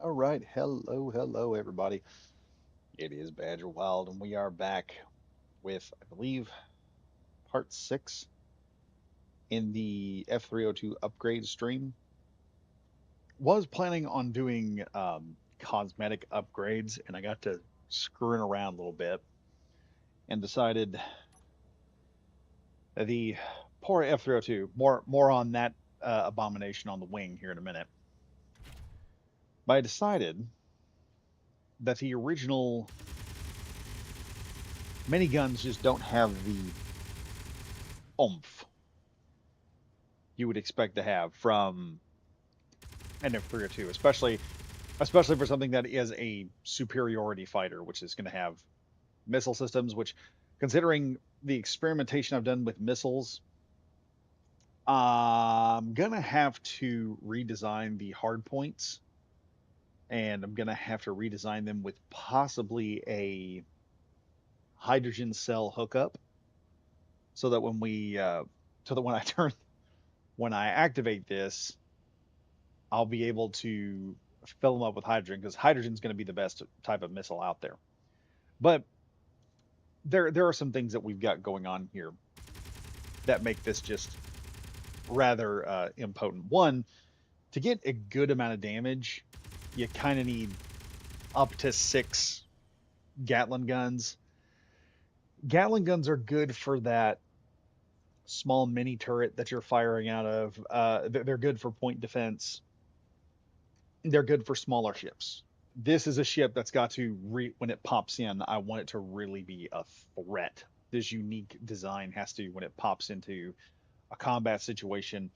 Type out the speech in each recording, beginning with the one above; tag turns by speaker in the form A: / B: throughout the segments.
A: All right, hello, everybody. It is Badger Wild, and we are back with, I believe, part six in the F-302 upgrade stream. Was planning on doing cosmetic upgrades, and I got to screwing around a little bit and decided that the poor F-302. More on that abomination on the wing here in a minute. But I decided that the original miniguns just don't have the oomph you would expect to have from an F-302, especially for something that is a superiority fighter, which is going to have missile systems. Which, considering the experimentation I've done with missiles, I'm gonna have to redesign the hard points, and I'm gonna have to redesign them with possibly a hydrogen cell hookup, so that when I turn when I activate this, I'll be able to fill them up with hydrogen because hydrogen is going to be the best type of missile out there. But there are some things that we've got going on here that make this just rather impotent. One, to get a good amount of damage, you kind of need up to six Gatling guns. Gatling guns are good for that small mini turret that you're firing out of. They're good for point defense. They're good for smaller ships. This is a ship that's got to when it pops in, I want it to really be a threat. This unique design has to, when it pops into a combat situation,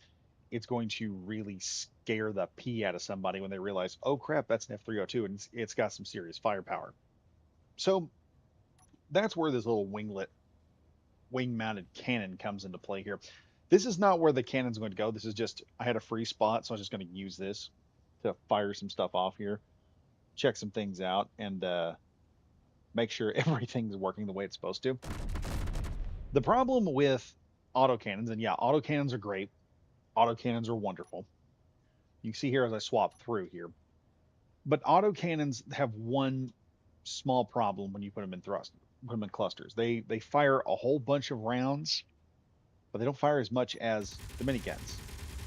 A: it's going to really scare the pee out of somebody when they realize, oh crap, that's an F-302 and it's got some serious firepower. So that's where this little wing mounted cannon comes into play here. This is not where the cannon's going to go. This is just, I had a free spot, so I was just going to use this to fire some stuff off here, check some things out, and make sure everything's working the way it's supposed to. The problem with autocannons, and yeah, autocannons are great. Autocannons are wonderful. You can see here as I swap through here. But autocannons have one small problem when you put them in clusters. They fire a whole bunch of rounds, but they don't fire as much as the miniguns.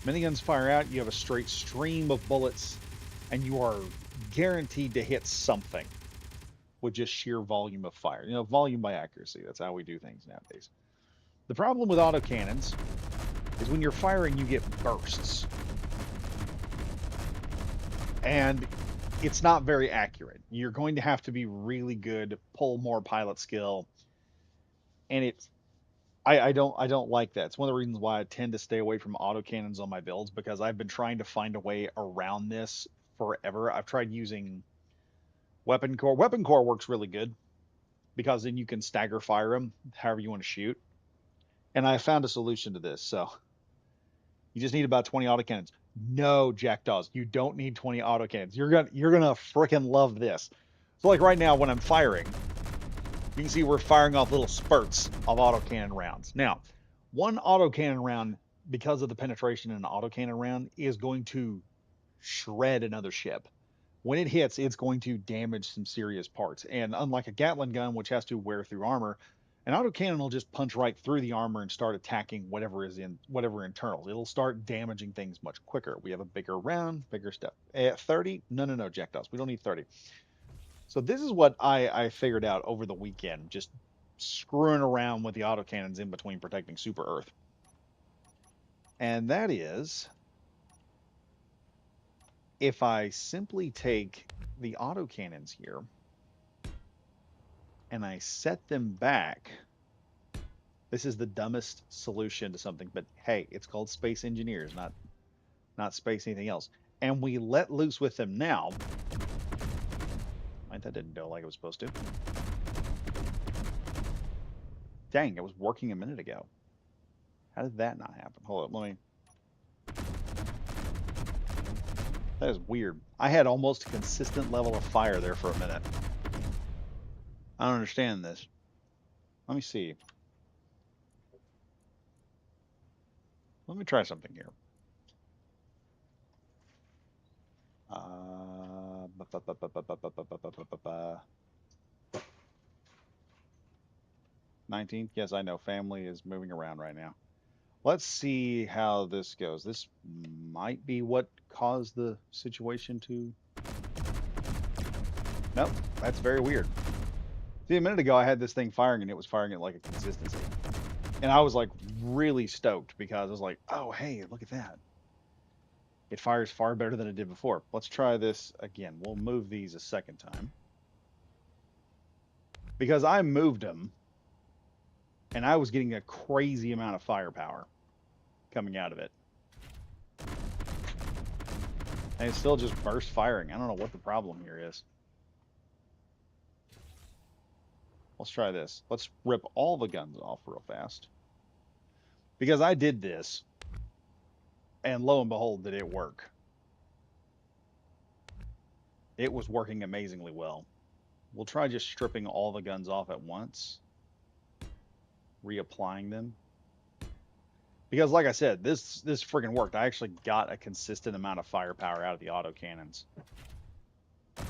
A: Miniguns fire out, you have a straight stream of bullets, and you are guaranteed to hit something with just sheer volume of fire. Volume by accuracy. That's how we do things nowadays. The problem with autocannons is when you're firing, you get bursts. And it's not very accurate. You're going to have to be really good, pull more pilot skill, and I don't like that. It's one of the reasons why I tend to stay away from autocannons on my builds because I've been trying to find a way around this forever. I've tried using weapon core. Weapon core works really good because then you can stagger fire them however you want to shoot. And I found a solution to this. So you just need about 20 autocannons. No, jackdaws, you don't need 20 autocannons. You're gonna freaking love this. So like right now when I'm firing, you can see we're firing off little spurts of autocannon rounds. Now, one autocannon round, because of the penetration in an autocannon round, is going to shred another ship. When it hits, it's going to damage some serious parts. And unlike a Gatling gun, which has to wear through armor, an autocannon will just punch right through the armor and start attacking whatever internals. It'll start damaging things much quicker. We have a bigger round, bigger stuff. 30? No, jackdaws. We don't need 30. So this is what I figured out over the weekend, just screwing around with the autocannons in between protecting Super Earth. And that is, if I simply take the autocannons here and I set them back, this is the dumbest solution to something, but hey, it's called Space Engineers, not space anything else. And we let loose with them now. Right, that didn't go like it was supposed to. Dang, it was working a minute ago. How did that not happen? Hold up, let me. That is weird. I had almost a consistent level of fire there for a minute. I don't understand this. Let me see. Let me try something here. 19th. Yes, I know. Family is moving around right now. Let's see how this goes. This might be what caused the situation to. Nope, that's very weird. See, a minute ago I had this thing firing and it was firing at like a consistency. And I was like really stoked because I was like, oh, hey, look at that. It fires far better than it did before. Let's try this again. We'll move these a second time. Because I moved them and I was getting a crazy amount of firepower coming out of it. And it still just burst firing. I don't know what the problem here is. Let's try this. Let's rip all the guns off real fast. Because I did this, and lo and behold, did it work. It was working amazingly well. We'll try just stripping all the guns off at once, reapplying them. Because like I said, this freaking worked. I actually got a consistent amount of firepower out of the autocannons. Let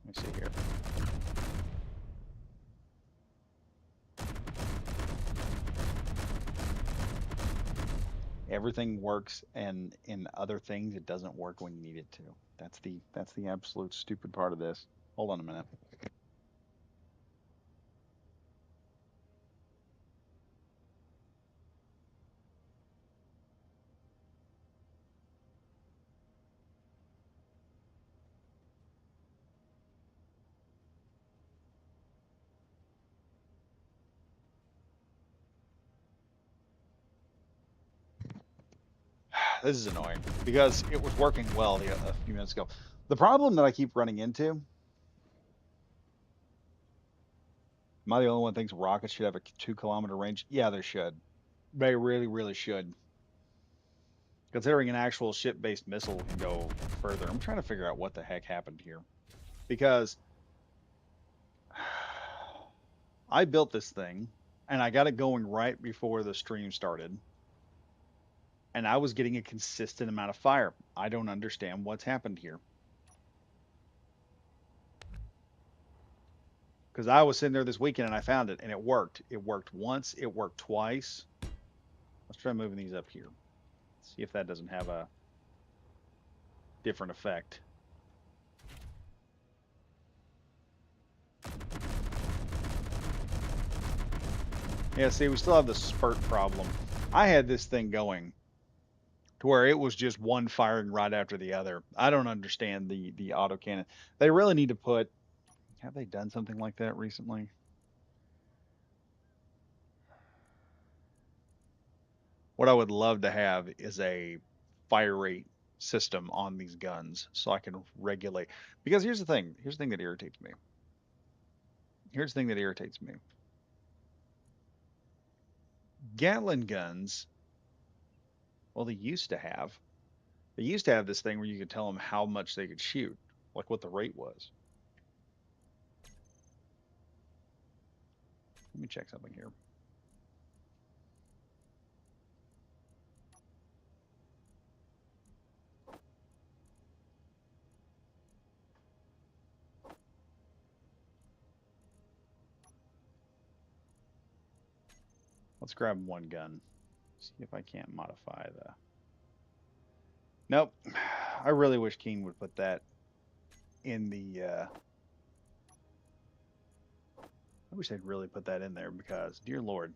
A: me see here. Everything works, and in other things it doesn't work when you need it to. That's the absolute stupid part of this. Hold on a minute. This is annoying because it was working well a few minutes ago. The problem that I keep running into, am I the only one that thinks rockets should have a 2 kilometer range? Yeah, they should. They really, really should. Considering an actual ship-based missile can go further. I'm trying to figure out what the heck happened here. Because I built this thing and I got it going right before the stream started. And I was getting a consistent amount of fire. I don't understand what's happened here. Because I was sitting there this weekend and I found it and it worked. It worked once, it worked twice. Let's try moving these up here. See if that doesn't have a different effect. Yeah, see, we still have the spurt problem. I had this thing going to where it was just one firing right after the other. I don't understand the autocannon. They really need to put. Have they done something like that recently? What I would love to have is a fire rate system on these guns so I can regulate. Because here's the thing. Here's the thing that irritates me. Here's the thing that irritates me. Gatling guns, well, they used to have this thing where you could tell them how much they could shoot, like what the rate was. Let me check something here. Let's grab one gun. See if I can't modify the. Nope. I really wish Keen would put that in the. I wish they'd really put that in there because, dear Lord,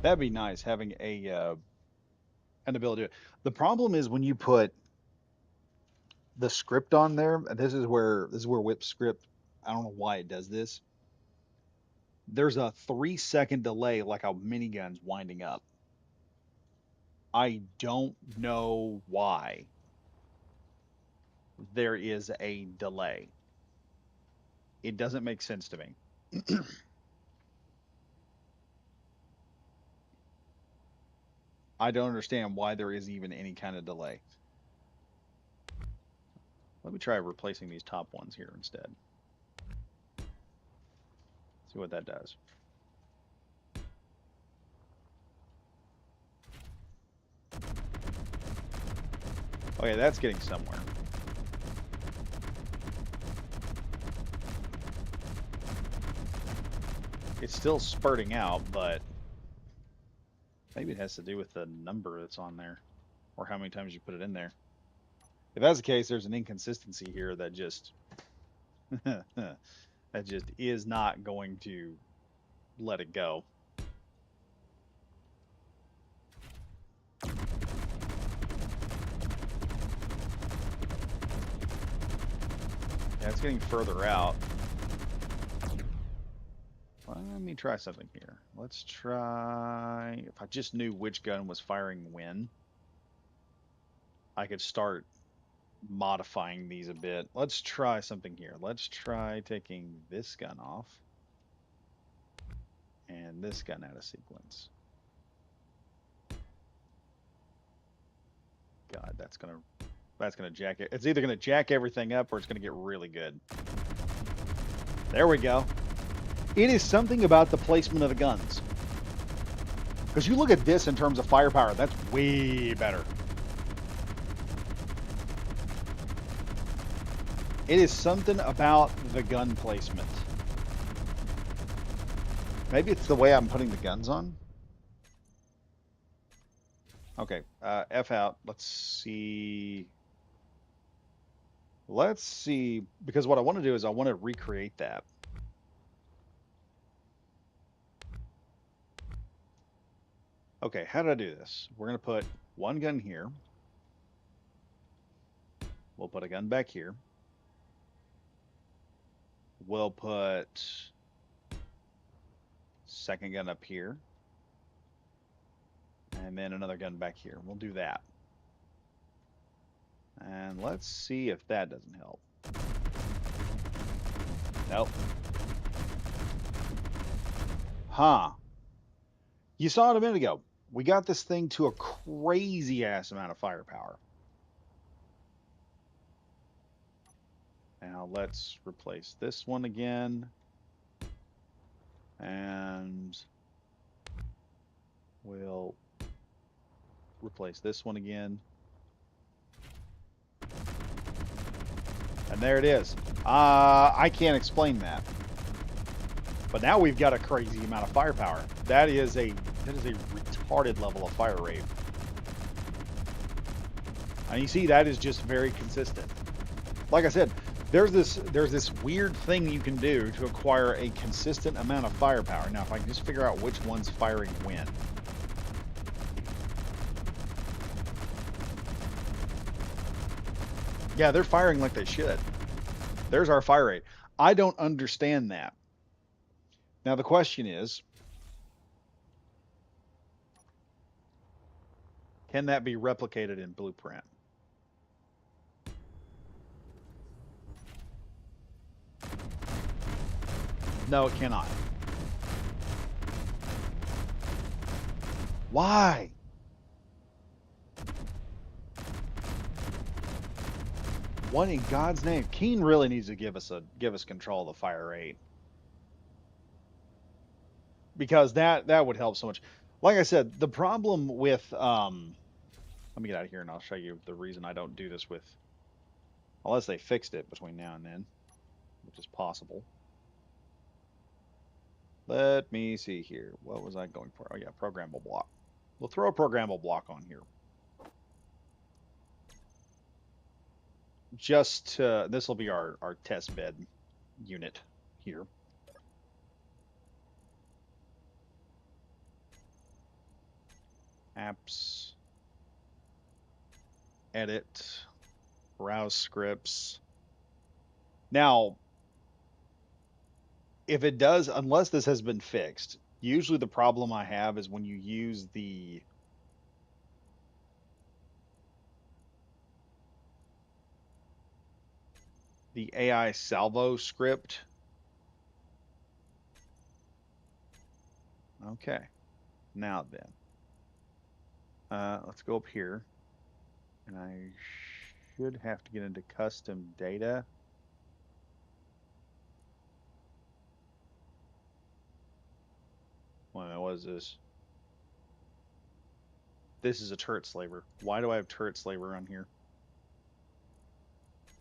A: that'd be nice having an ability. The problem is when you put the script on there, and this is where Whip script. I don't know why it does this. There's a 3 second delay, like a minigun's winding up. I don't know why there is a delay. It doesn't make sense to me. I don't understand why there is even any kind of delay. Let me try replacing these top ones here instead. See what that does. Okay, that's getting somewhere. It's still spurting out, but maybe it has to do with the number that's on there or how many times you put it in there. If that's the case, there's an inconsistency here that just that just is not going to let it go. Yeah, it's getting further out. Let me try something here. Let's try, if I just knew which gun was firing when, I could start modifying these a bit. Let's try something here. Let's try taking this gun off and this gun out of sequence. God, that's gonna jack it. It's either gonna jack everything up or it's gonna get really good. There we go. It is something about the placement of the guns. Because you look at this in terms of firepower, that's way better. It is something about the gun placement. Maybe it's the way I'm putting the guns on. Okay, F out. Let's see. Let's see, because what I want to do is I want to recreate that. Okay, how did I do this? We're going to put one gun here. We'll put a gun back here. We'll put second gun up here. And then another gun back here. We'll do that. And let's see if that doesn't help. Nope. Huh. You saw it a minute ago. We got this thing to a crazy ass amount of firepower. Now let's replace this one again. And we'll replace this one again. And there it is. I can't explain that. But now we've got a crazy amount of firepower. That is a retarded level of fire rate. And you see that is just very consistent. Like I said, there's this weird thing you can do to acquire a consistent amount of firepower. Now, if I can just figure out which one's firing when. Yeah, they're firing like they should. There's our fire rate. I don't understand that. Now, the question is, can that be replicated in Blueprint? No, it cannot. Why? What in God's name? Keen really needs to give us control of the fire rate, because that would help so much. Like I said, the problem with let me get out of here and I'll show you the reason I don't do this with, unless they fixed it between now and then, which is possible. Let me see here. What was I going for? Oh yeah, programmable block. We'll throw a programmable block on here. Just this will be our test bed unit here. Apps, edit, browse scripts. Now, if it does, unless this has been fixed, usually the problem I have is when you use the AI salvo script. Okay, now then, let's go up here, and I should have to get into custom data. What is this? This is a turret slaver. Why do I have turret slaver on here?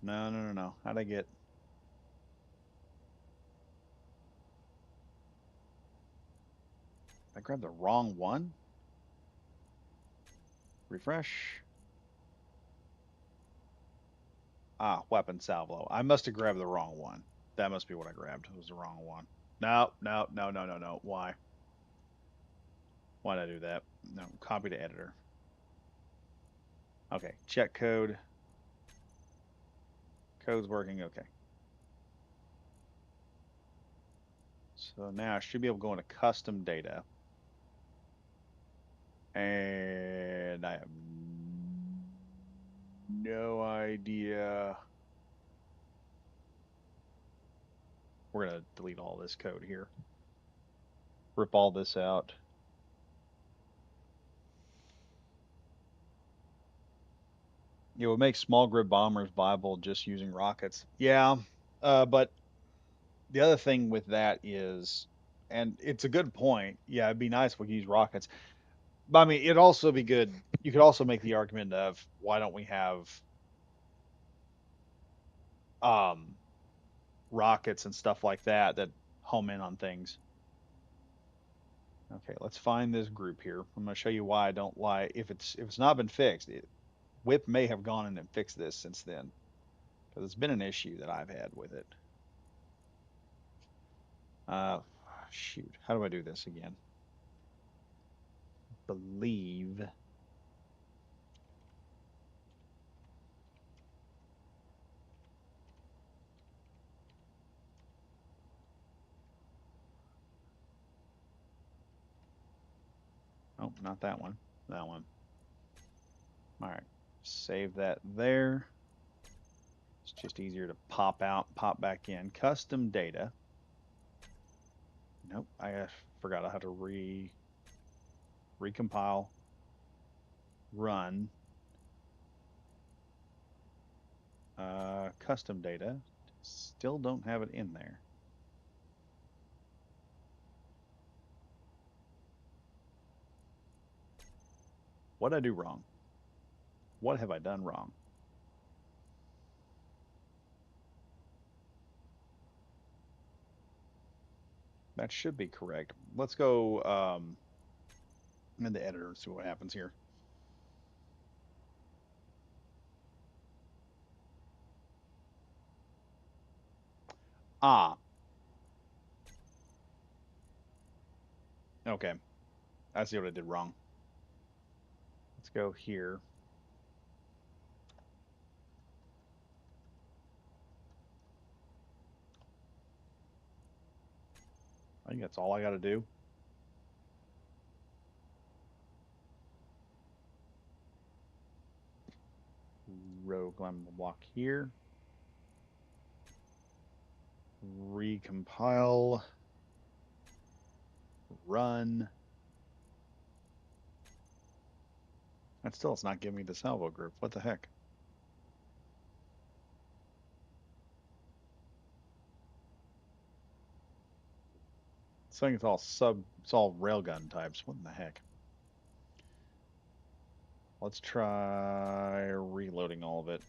A: No, no, no, no. How'd I get? I grabbed the wrong one. Refresh. Ah, weapon salvo. I must have grabbed the wrong one. That must be what I grabbed. It was the wrong one. No, no, no, no, no, no. Why? Why did I do that? No, copy to editor. Okay, check code. Code's working. Okay. So now I should be able to go into custom data. And I have no idea. We're going to delete all this code here. Rip all this out. It would make small grid bombers viable just using rockets. Yeah, but the other thing with that is, and it's a good point. Yeah, it'd be nice if we could use rockets. But I mean, it'd also be good. You could also make the argument of why don't we have um, rockets and stuff like that that home in on things. Okay, let's find this group here. I'm going to show you why I don't like if it's not been fixed. Whip may have gone in and fixed this since then because it's been an issue that I've had with it. Uh, Shoot, how do I do this again? Believe. Oh, not that one. That one. All right. Save that there. It's just easier to pop out, pop back in. Custom data. Nope, I forgot I have to recompile, run. Custom data. Still don't have it in there. What did I do wrong? What have I done wrong? That should be correct. Let's go in the editor and see what happens here. Ah, okay. I see what I did wrong. Let's go here. I think that's all I got to do. Row climb the block here. Recompile. Run. And still, it's not giving me the salvo group. What the heck? It's saying it's all railgun types. What in the heck? Let's try reloading all of it.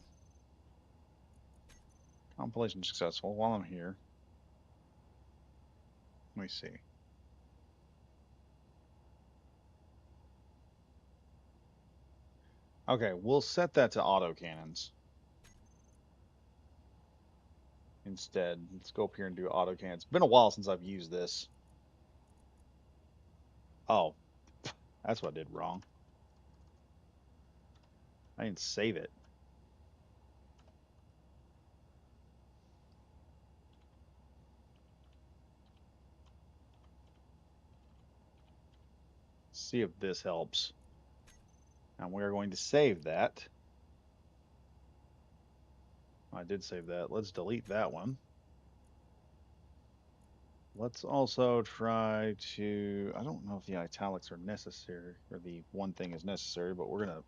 A: Compilation successful. While I'm here, let me see. Okay, we'll set that to autocannons instead. Let's go up here and do autocannons. It's been a while since I've used this. Oh, that's what I did wrong. I didn't save it. See if this helps. And we're going to save that. I did save that. Let's delete that one. Let's also try to, I don't know if the italics are necessary, or the one thing is necessary, but we're going to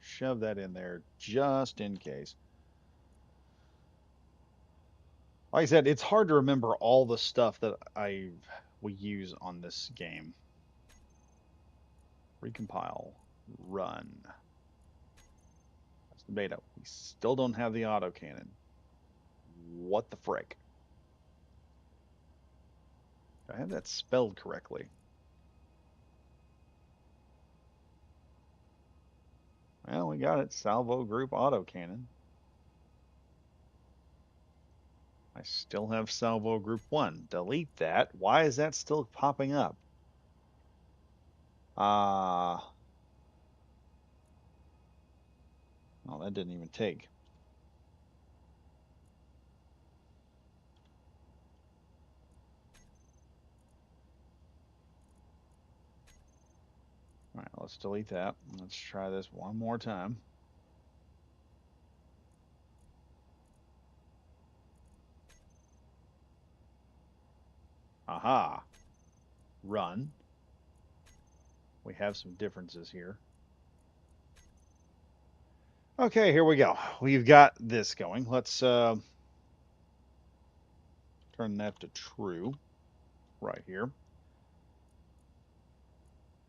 A: shove that in there just in case. Like I said, it's hard to remember all the stuff that we use on this game. Recompile, run. That's the beta. We still don't have the autocannon. What the frick? Do I have that spelled correctly? Well, we got it. Salvo group autocannon. I still have salvo group 1. Delete that. Why is that still popping up? Oh, that didn't even take. All right, let's delete that. Let's try this one more time. Aha. Run. We have some differences here. Okay, here we go. We've got this going. Let's turn that to true right here.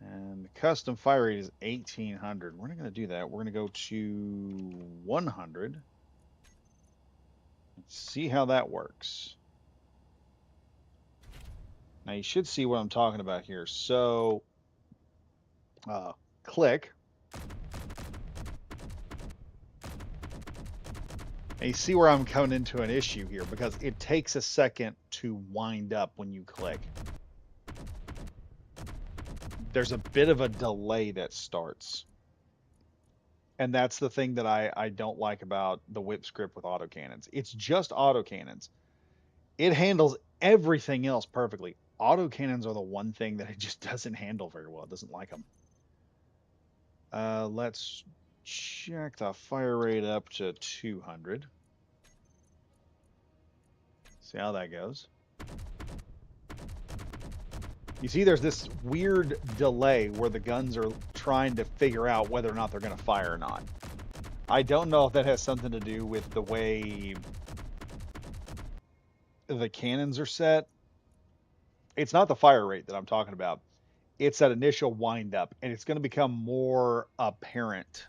A: And the custom fire rate is 1800. We're not going to do that. We're going to go to 100. Let's see how that works. Now you should see what I'm talking about here. So click. And you see where I'm coming into an issue here because it takes a second to wind up when you click. There's a bit of a delay that starts. And that's the thing that I don't like about the whip script with autocannons. It's just autocannons. It handles everything else perfectly. Autocannons are the one thing that it just doesn't handle very well. It doesn't like them. Let's check the fire rate up to 200. See how that goes. You see there's this weird delay where the guns are trying to figure out whether or not they're going to fire or not. I don't know if that has something to do with the way the cannons are set. It's not the fire rate that I'm talking about. It's that initial wind up, and it's going to become more apparent.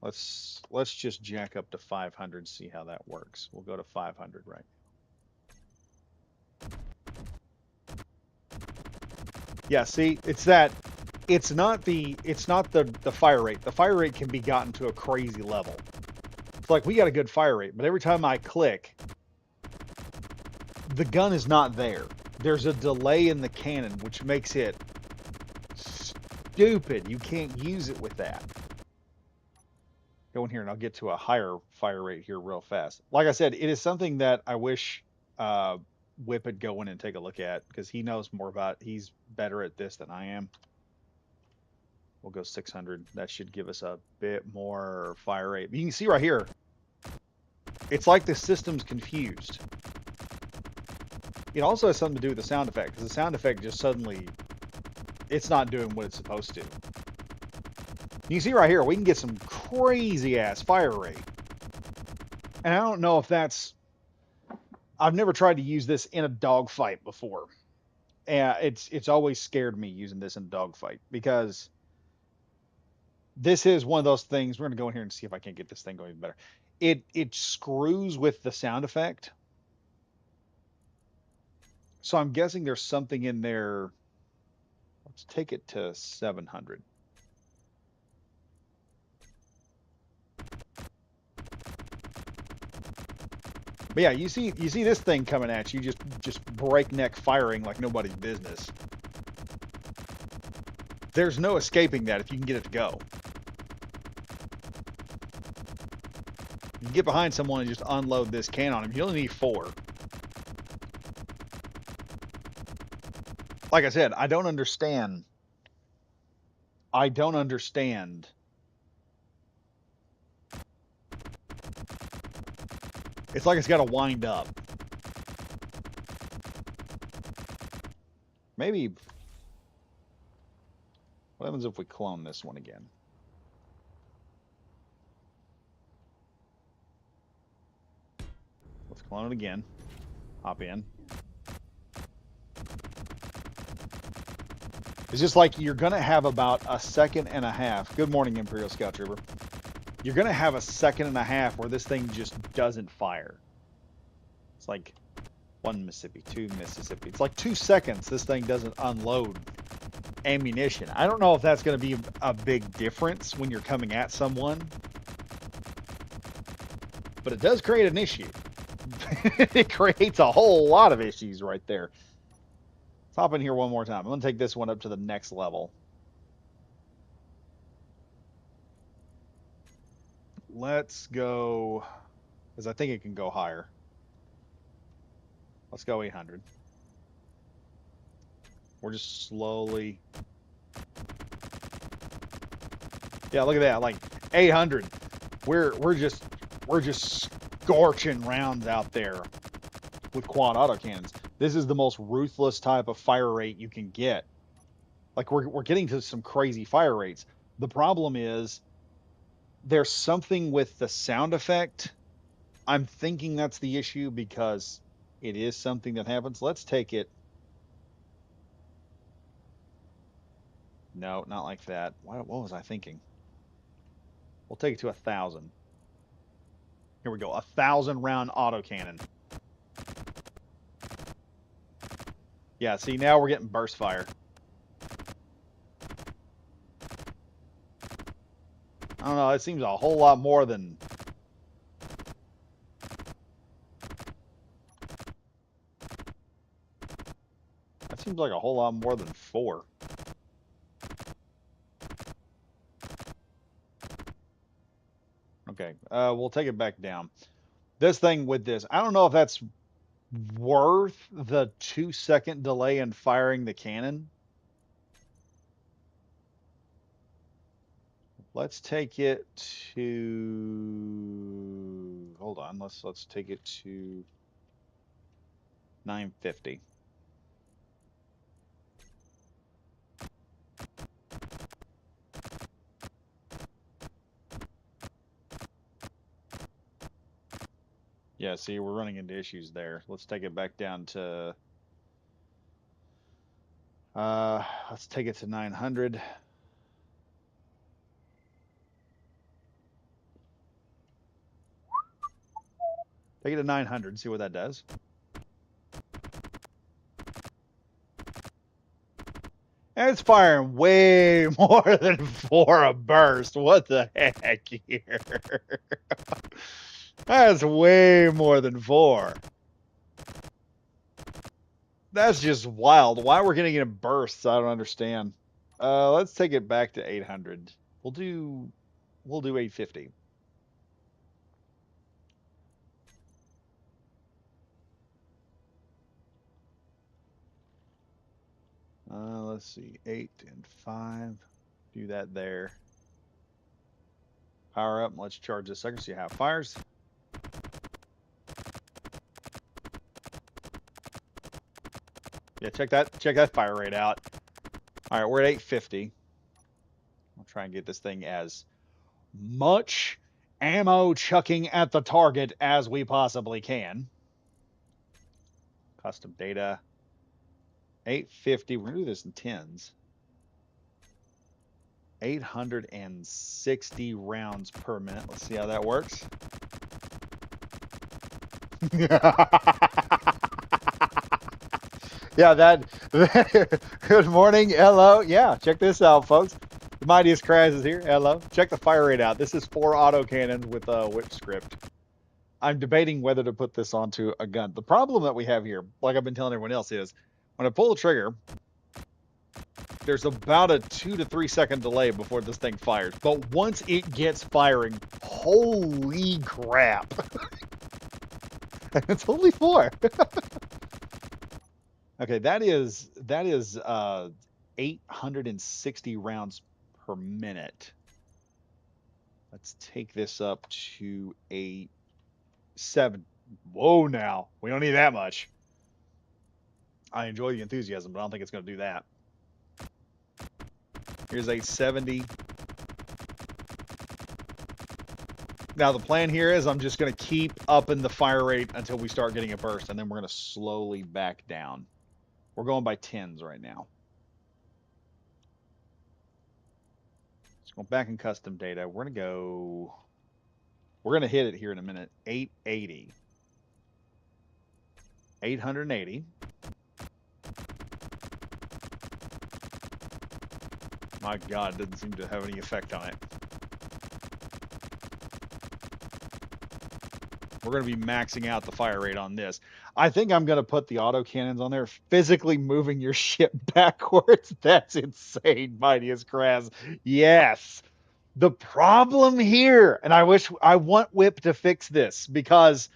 A: Let's just jack up to 500, see how that works. We'll go to 500 right now. Yeah, see, it's that. It's not the fire rate. The fire rate can be gotten to a crazy level. It's like we got a good fire rate, but every time I click, the gun is not there. There's a delay in the cannon, which makes it stupid. You can't use it with that. Go in here and I'll get to a higher fire rate here real fast. Like I said, it is something that I wish Whip would go in and take a look at because he knows more about it. He's better at this than I am. We'll go 600. That should give us a bit more fire rate. But you can see right here, it's like the system's confused. It also has something to do with the sound effect because the sound effect just suddenly, it's not doing what it's supposed to. You can see right here, we can get some crazy ass fire rate. And I don't know if that's, I've never tried to use this in a dogfight before. And it's always scared me using this in a dogfight because this is one of those things. We're going to go in here and see if I can't get this thing going better. It screws with the sound effect. So I'm guessing there's something in there. Let's take it to 700. But yeah, you see this thing coming at you, just breakneck firing like nobody's business. There's no escaping that if you can get it to go. You can get behind someone and just unload this can on him. You only need 4. Like I said, I don't understand. It's like it's got to wind up. Maybe. What happens if we clone this one again? Let's clone it again. Hop in. It's just like you're going to have about a second and a half. Good morning, Imperial Scout Trooper. you're going to have a second and a half where this thing just doesn't fire. It's like 1 Mississippi, 2 Mississippi. It's like 2 seconds this thing doesn't unload ammunition. I don't know if that's going to be a big difference when you're coming at someone, but it does create an issue. It creates a whole lot of issues right there. Let's hop in here one more time. I'm going to take this one up to the next level. Let's go, because I think it can go higher. Let's go 800. We're just slowly. Yeah, look at that. Like 800. We're just scorching rounds out there with quad autocannons. This is the most ruthless type of fire rate you can get. Like we're getting to some crazy fire rates. The problem is there's something with the sound effect. I'm thinking that's the issue because it is something that happens. Let's take it. No, not like that. What was I thinking? We'll take it to 1,000. Here we go. 1,000 round autocannon. Yeah, see, now we're getting burst fire. I don't know. It seems a whole lot more than. That seems like a whole lot more than 4. Okay, we'll take it back down. This thing with this, I don't know if that's worth the 2-second delay in firing the cannon. Let's take it to. Hold on. Let's take it to 950. Yeah, see, we're running into issues there. Let's take it back down to. Let's take it to 900. Take it to 900, see what that does. And it's firing way more than 4 a burst. What the heck here? That's way more than 4. That's just wild. Why we're getting it in bursts, I don't understand. Let's take it back to 800. We'll do 850. Let's see, 8 and 5. Do that there. Power up. Let's charge this sucker. See how it fires. Yeah, check that fire rate out. All right, we're at 850. I'll try and get this thing as much ammo chucking at the target as we possibly can. Custom data. 850. We're going to do this in tens. 860 rounds per minute. Let's see how that works. Yeah, good morning. Hello. Yeah, check this out, folks. The Mightiest Crash is here. Hello. Check the fire rate out. This is 4 autocannons with a whip script. I'm debating whether to put this onto a gun. The problem that we have here, like I've been telling everyone else, is when I pull the trigger, there's about a 2 to 3 second delay before this thing fires. But once it gets firing, holy crap. It's only 4. Okay, that is 860 rounds per minute. Let's take this up to a 7. Whoa, now we don't need that much. I enjoy the enthusiasm, but I don't think it's going to do that. Here's 870. Now the plan here is I'm just going to keep upping the fire rate until we start getting a burst, and then we're going to slowly back down. We're going by tens right now. Let's go back in custom data. We're going to go We're going to hit it here in a minute. 880. 880. My God, it doesn't seem to have any effect on it. We're going to be maxing out the fire rate on this. I think I'm going to put the auto cannons on there, physically moving your ship backwards. That's insane, Mightiest Kraz. Yes. The problem here, and I want Whip to fix this because,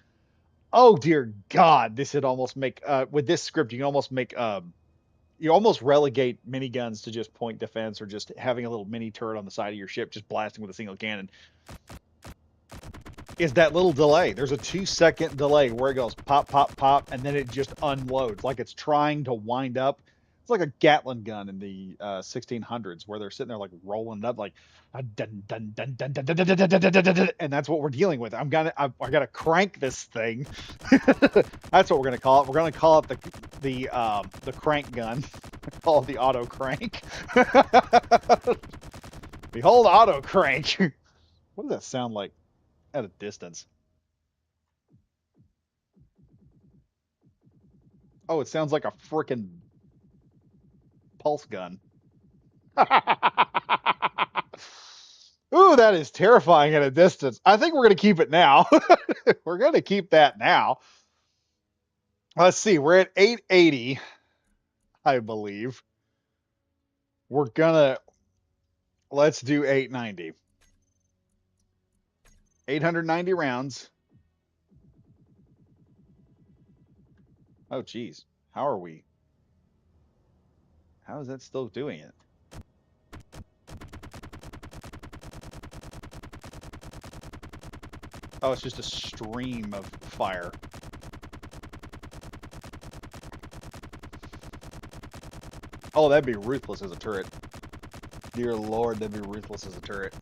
A: oh dear God, this would almost make, with this script, you can almost make, you almost relegate miniguns to just point defense or just having a little mini turret on the side of your ship, just blasting with a single cannon. Is that little delay. There's a 2-second delay where it goes pop, pop, pop, and then it just unloads like it's trying to wind up. It's like a Gatling gun in the 1600s where they're sitting there like rolling it up like dun, dun, dun, dun, dun, dun, dun, dun, dun, dun, dun, and that's what we're dealing with. I gotta crank this thing. That's what we're gonna call it. We're gonna call it the crank gun. Call it the auto crank. Behold, auto crank. What does that sound like at a distance? Oh, it sounds like a freaking pulse gun. Ooh, that is terrifying at a distance. I think we're going to keep it now. We're going to keep that now. Let's see. We're at 880, I believe. We're going to, let's do 890. 890 rounds. Oh, geez. How are we? How is that still doing it? Oh, it's just a stream of fire. Oh, that'd be ruthless as a turret. Dear Lord, that'd be ruthless as a turret.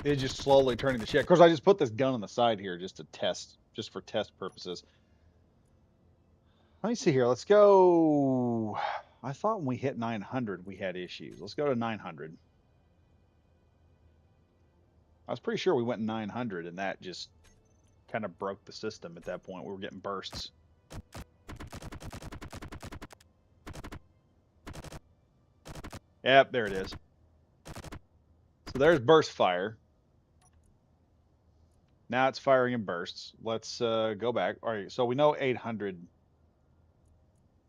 A: It's just slowly turning the shit. Of course, I just put this gun on the side here just to test, just for test purposes. Let me see here. Let's go. I thought when we hit 900, we had issues. Let's go to 900. I was pretty sure we went 900, and that just kind of broke the system at that point. We were getting bursts. Yep, there it is. So there's burst fire. Now it's firing in bursts. Let's go back. All right, so we know 800.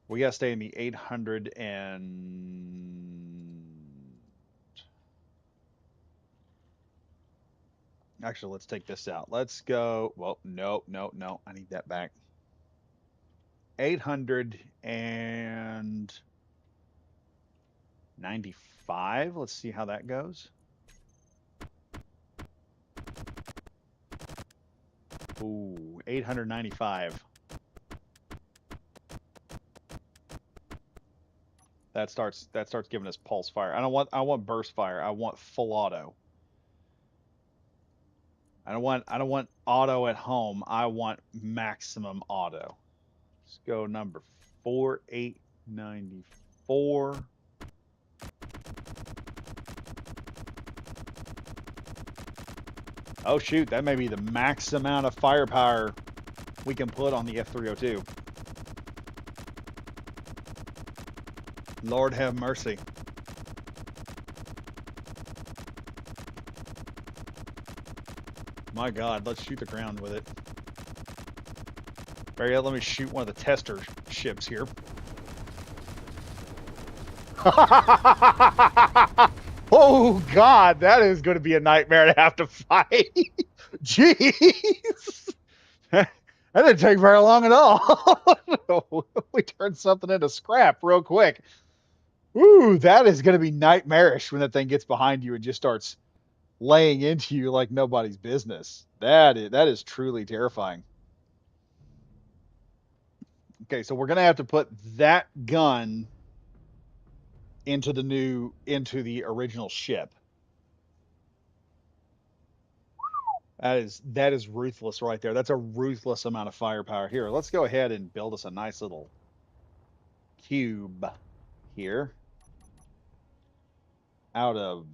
A: We got to stay in the 800 and... Actually, let's take this out. Let's go... Well, no. I need that back. 895. Let's see how that goes. Ooh, 895. That starts giving us pulse fire. I want burst fire. I want full auto. I don't want auto at home. I want maximum auto. Let's go number 4894. Oh shoot, that may be the max amount of firepower we can put on the F-302. Lord have mercy. My God, let's shoot the ground with it. Very good, let me shoot one of the tester ships here. Oh God, that is going to be a nightmare to have to fight. Jeez. That didn't take very long at all. We turned something into scrap real quick. Ooh, that is going to be nightmarish when that thing gets behind you and just starts laying into you like nobody's business. That is truly terrifying. Okay, so we're going to have to put that gun into the original ship. That is ruthless right there. That's a ruthless amount of firepower. Here, let's go ahead and build us a nice little cube here out of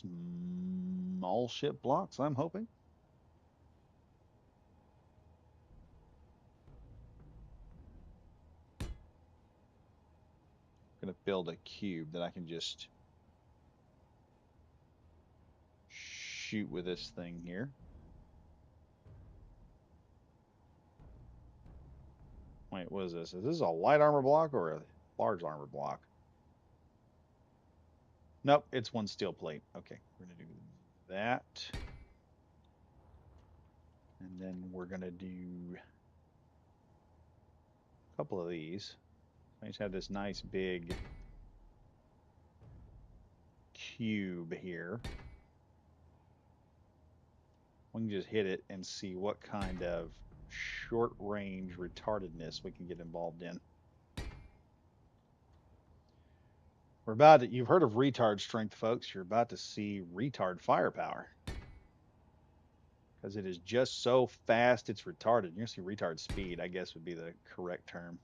A: small ship blocks, I'm hoping. I'm going to build a cube that I can just shoot with this thing here. Wait, what is this? Is this a light armor block or a large armor block? Nope, it's one steel plate. Okay, we're going to do that. And then we're going to do a couple of these. I just have this nice big cube here. We can just hit it and see what kind of short range retardedness we can get involved in. We're about to, you've heard of retard strength, folks. You're about to see retard firepower. Because it is just so fast, it's retarded. You're going to see retard speed, I guess would be the correct term.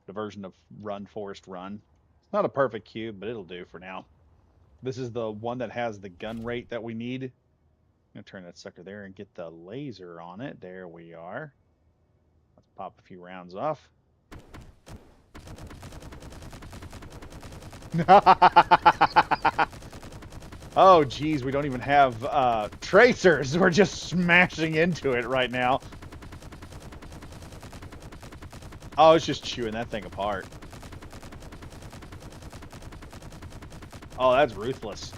A: The version of Run, Forest, Run. It's not a perfect cube, but it'll do for now. This is the one that has the gun rate that we need. I'm going to turn that sucker there and get the laser on it. There we are. Let's pop a few rounds off. Oh, geez, we don't even have tracers. We're just smashing into it right now. Oh, it's just chewing that thing apart. Oh, that's ruthless.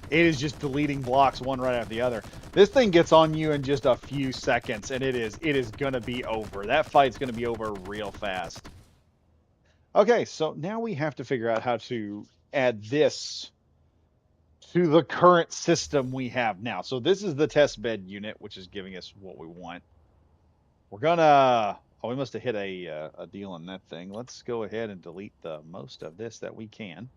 A: It is just deleting blocks one right after the other. This thing gets on you in just a few seconds, and it is gonna be over. That fight's gonna be over real fast. Okay, so now we have to figure out how to add this to the current system we have now. So this is the test bed unit, which is giving us what we want. We're gonna, oh, we must have hit a deal on that thing. Let's go ahead and delete the most of this that we can.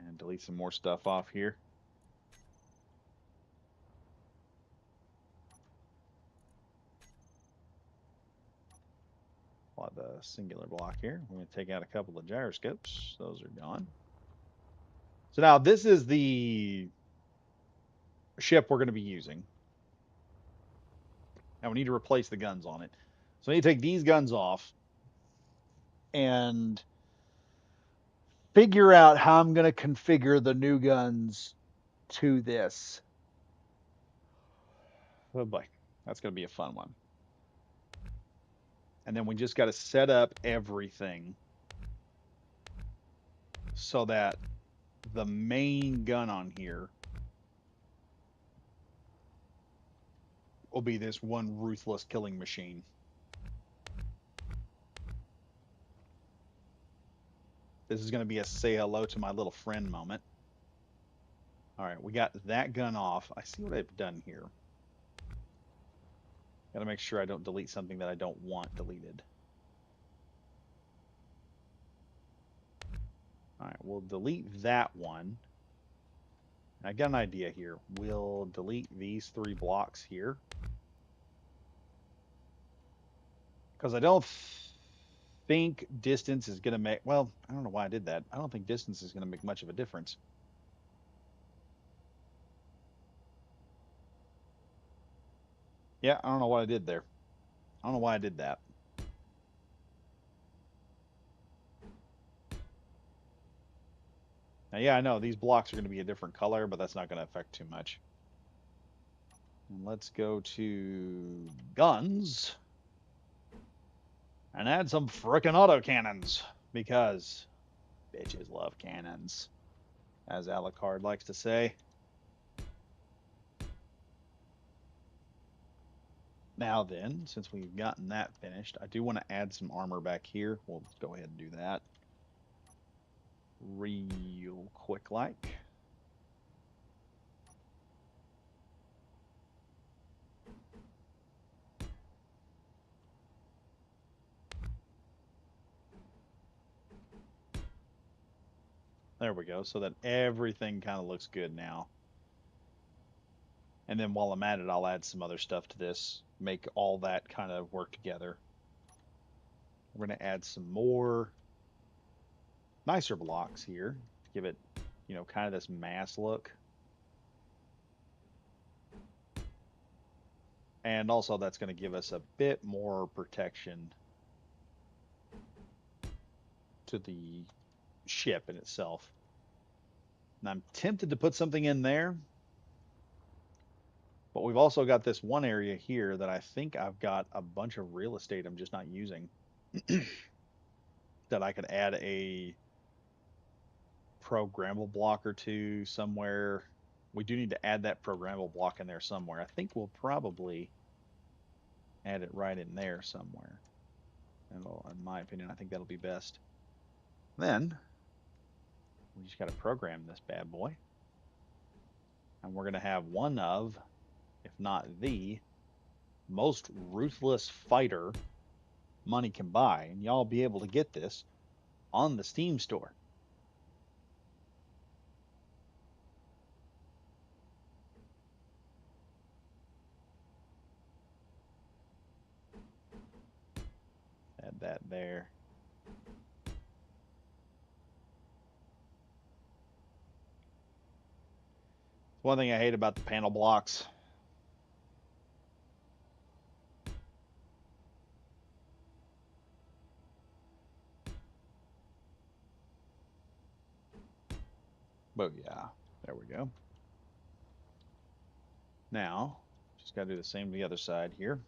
A: And delete some more stuff off here. I'll have the singular block here. We're going to take out a couple of gyroscopes. Those are gone. So now this is the ship we're going to be using. Now we need to replace the guns on it. So I need to take these guns off and figure out how I'm going to configure the new guns to this. Oh boy, that's going to be a fun one. And then we just got to set up everything so that the main gun on here will be this one ruthless killing machine. This is going to be a say hello to my little friend moment. All right, we got that gun off. I see what I've done here. Got to make sure I don't delete something that I don't want deleted. All right, we'll delete that one. I got an idea here. We'll delete these 3 blocks here. Because I don't think distance is going to make... Well, I don't know why I did that. I don't think distance is going to make much of a difference. Yeah, I don't know what I did there. I don't know why I did that. Now, yeah, I know these blocks are going to be a different color, but that's not going to affect too much. And let's go to guns and add some frickin' autocannons because bitches love cannons, as Alucard likes to say. Now then, since we've gotten that finished, I do want to add some armor back here. We'll go ahead and do that real quick like. There we go, so that everything kind of looks good now. And then while I'm at it, I'll add some other stuff to this, make all that kind of work together. We're going to add some more nicer blocks here to give it, you know, kind of this mass look. And also that's going to give us a bit more protection to the ship in itself. And I'm tempted to put something in there, but we've also got this one area here that I think I've got a bunch of real estate I'm just not using that I could add a programmable block or two somewhere. We do need to add that programmable block in there somewhere. I think we'll probably add it right in there somewhere. And in my opinion, I think that'll be best. Then we just got to program this bad boy. And we're going to have one of, if not the, most ruthless fighter money can buy. And y'all be able to get this on the Steam store. Add that there. One thing I hate about the panel blocks. But yeah, there we go. Now, just got to do the same to the other side here.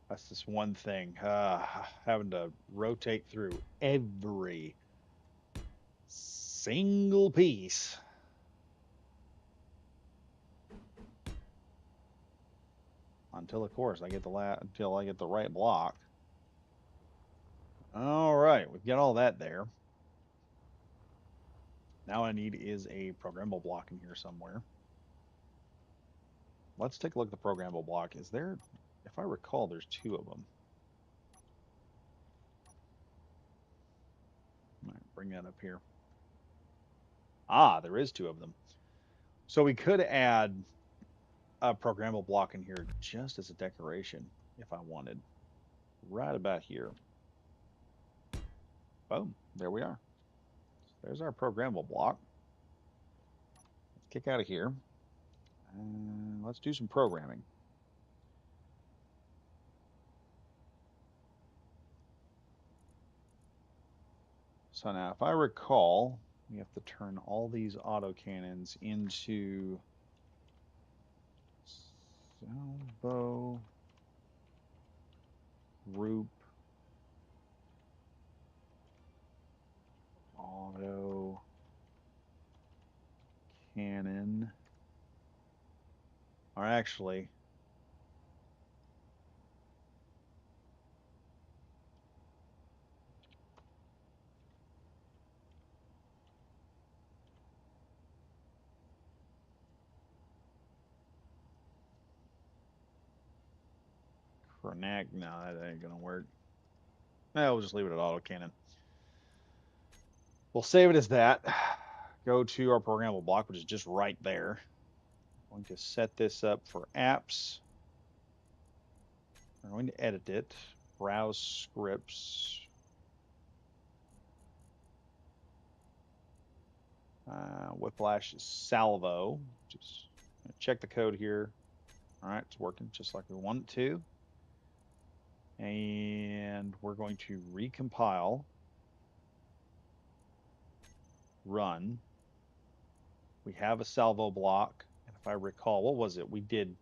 A: That's just one thing. Having to rotate through every single piece. Until, of course, I get until I get the right block. All right, we've got all that there. Now I need is a programmable block in here somewhere. Let's take a look at the programmable block. Is there, if I recall, there's two of them. All right, bring that up here. Ah, there is two of them. So we could add a programmable block in here just as a decoration if I wanted. Right about here. Boom, there we are. There's our programmable block. Let's kick out of here. And let's do some programming. So now, if I recall, we have to turn all these autocannons into salvo group auto cannon. Or actually, Krenak, no, that ain't gonna work. We'll just leave it at autocannon. We'll save it as that. Go to our programmable block, which is just right there. I'm going to set this up for apps. We're going to edit it. Browse scripts. Whiplash salvo. Just check the code here. All right, it's working just like we want it to. And we're going to recompile. Run. We have a salvo block. And if I recall, what was it? We did.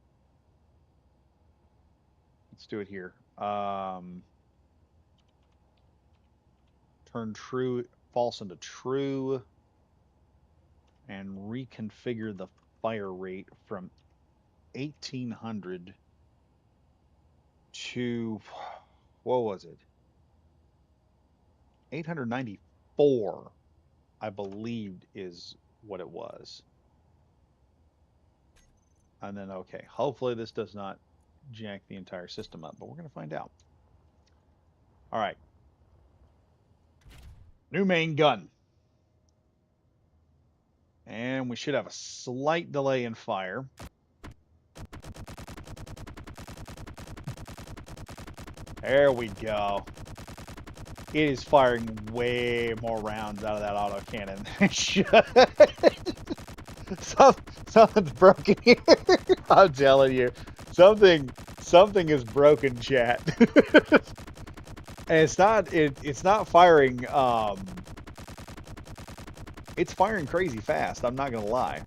A: Let's do it here. Turn true, false into true. And reconfigure the fire rate from 1800 to, what was it? 894, I believed, is what it was. And then, okay, hopefully this does not jack the entire system up, but we're going to find out. All right. New main gun. And we should have a slight delay in fire. There we go. It is firing way more rounds out of that autocannon than it should. Some, something's broken here. I'm telling you, something is broken, chat. And it's not firing it's firing crazy fast, I'm not gonna lie.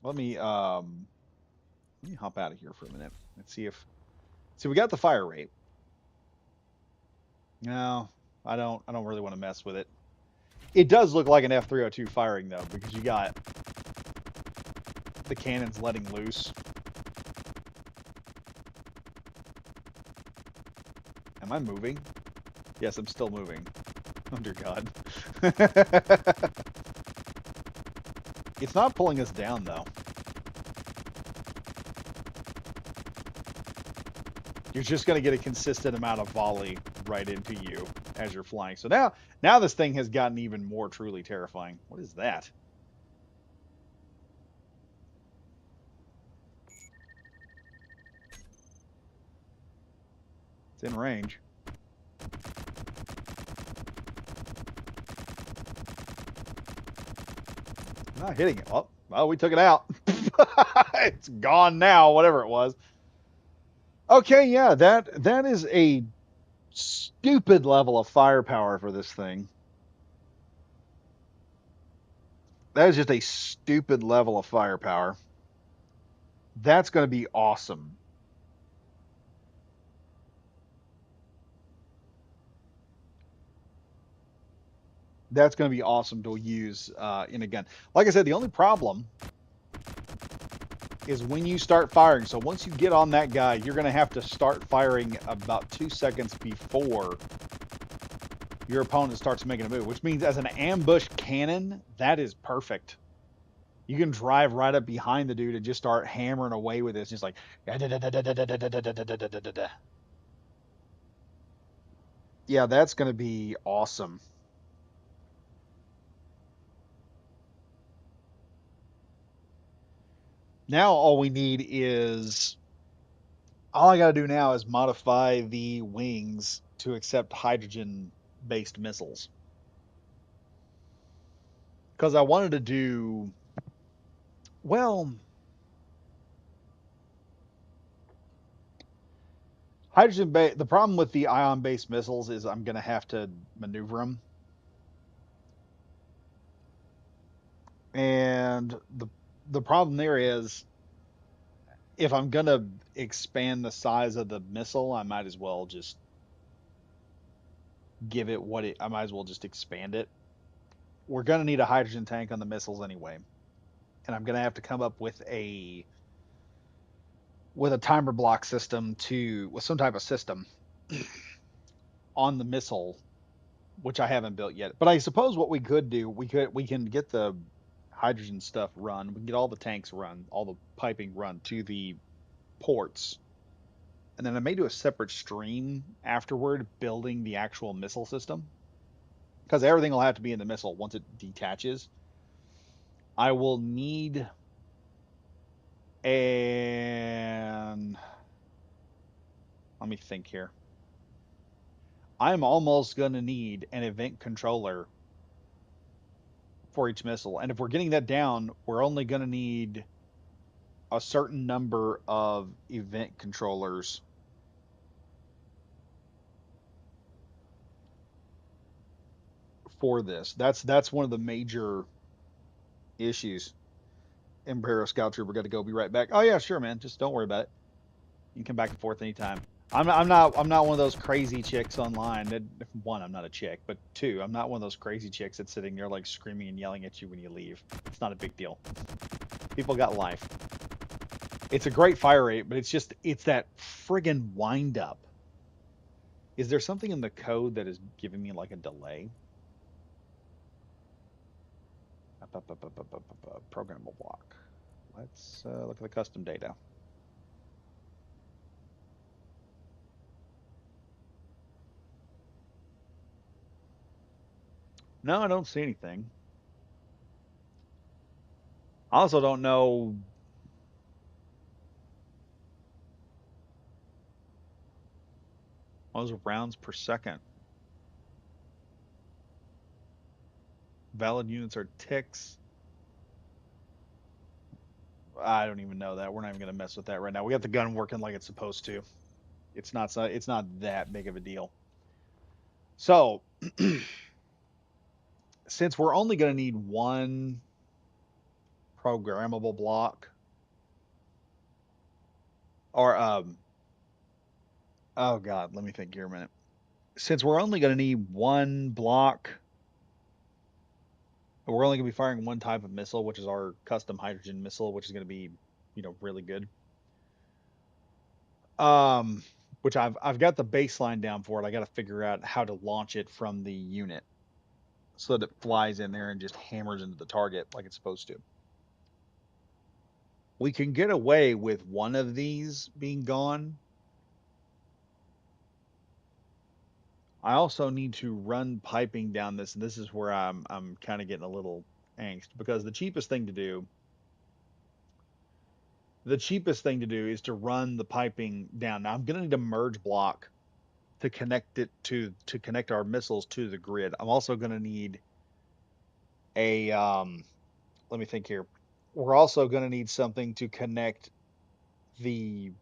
A: Let me hop out of here for a minute. Let's see, we got the fire rate. No, I don't really want to mess with it. It does look like an F-302 firing though, because you got the cannons letting loose. Am I moving? Yes, I'm still moving. Oh dear God. It's not pulling us down though. You're just going to get a consistent amount of volley right into you as you're flying. So now this thing has gotten even more truly terrifying. What is that? It's in range. I'm not hitting it. Oh, well, we took it out. It's gone now, whatever it was. Okay, yeah, that is a stupid level of firepower for this thing. That is just a stupid level of firepower. That's going to be awesome. That's going to be awesome to use in a gun. Like I said, the only problem is when you start firing. So once you get on that guy, you're going to have to start firing about 2 seconds before your opponent starts making a move, which means as an ambush cannon, that is perfect. You can drive right up behind the dude and just start hammering away with this, just like yeah, that's going to be awesome. Now all I got to do now is modify the wings to accept hydrogen based missiles. Because I wanted to do, well, the problem with the ion based missiles is I'm going to have to maneuver them. And the problem there is if I'm going to expand the size of the missile, I might as well just I might as well just expand it. We're going to need a hydrogen tank on the missiles anyway. And I'm going to have to come up with a timer block system with some type of system on the missile, which I haven't built yet. But I suppose what we could do, we can get the hydrogen stuff run. We can get all the tanks run, all the piping run to the ports, and then I may do a separate stream afterward building the actual missile system because everything will have to be in the missile once it detaches. I will need and let me think here. I'm almost going to need an event controller for each missile. And if we're getting that down, we're only going to need a certain number of event controllers for this. That's one of the major issues. Imperial Scout Trooper got to go. Be right back. Oh yeah, sure, man. Just don't worry about it. You can come back and forth anytime. I'm not one of those crazy chicks online. One, I'm not a chick, but two, I'm not one of those crazy chicks that's sitting there like screaming and yelling at you when you leave. It's not a big deal. People got life. It's a great fire rate, but it's that friggin' wind up. Is there something in the code that is giving me like a delay? Programmable block. Let's look at the custom data. No, I don't see anything. I also don't know. Those rounds per second. Valid units are ticks. I don't even know that. We're not even going to mess with that right now. We got the gun working like it's supposed to. It's not that big of a deal. So, since we're only going to need one programmable block, or oh god, let me think here a minute. Since we're only going to need one block, we're only going to be firing one type of missile, which is our custom hydrogen missile, which is going to be, really good. Um, which I've got the baseline down for it. I got to figure out how to launch it from the unit so that it flies in there and just hammers into the target like it's supposed to. We can get away with one of these being gone. I also need to run piping down this, and this is where I'm kind of getting a little angst because the cheapest thing to do is to run the piping down. Now I'm gonna need a merge block to connect our missiles to the grid. I'm also gonna need a let me think here. We're also gonna need something to connect the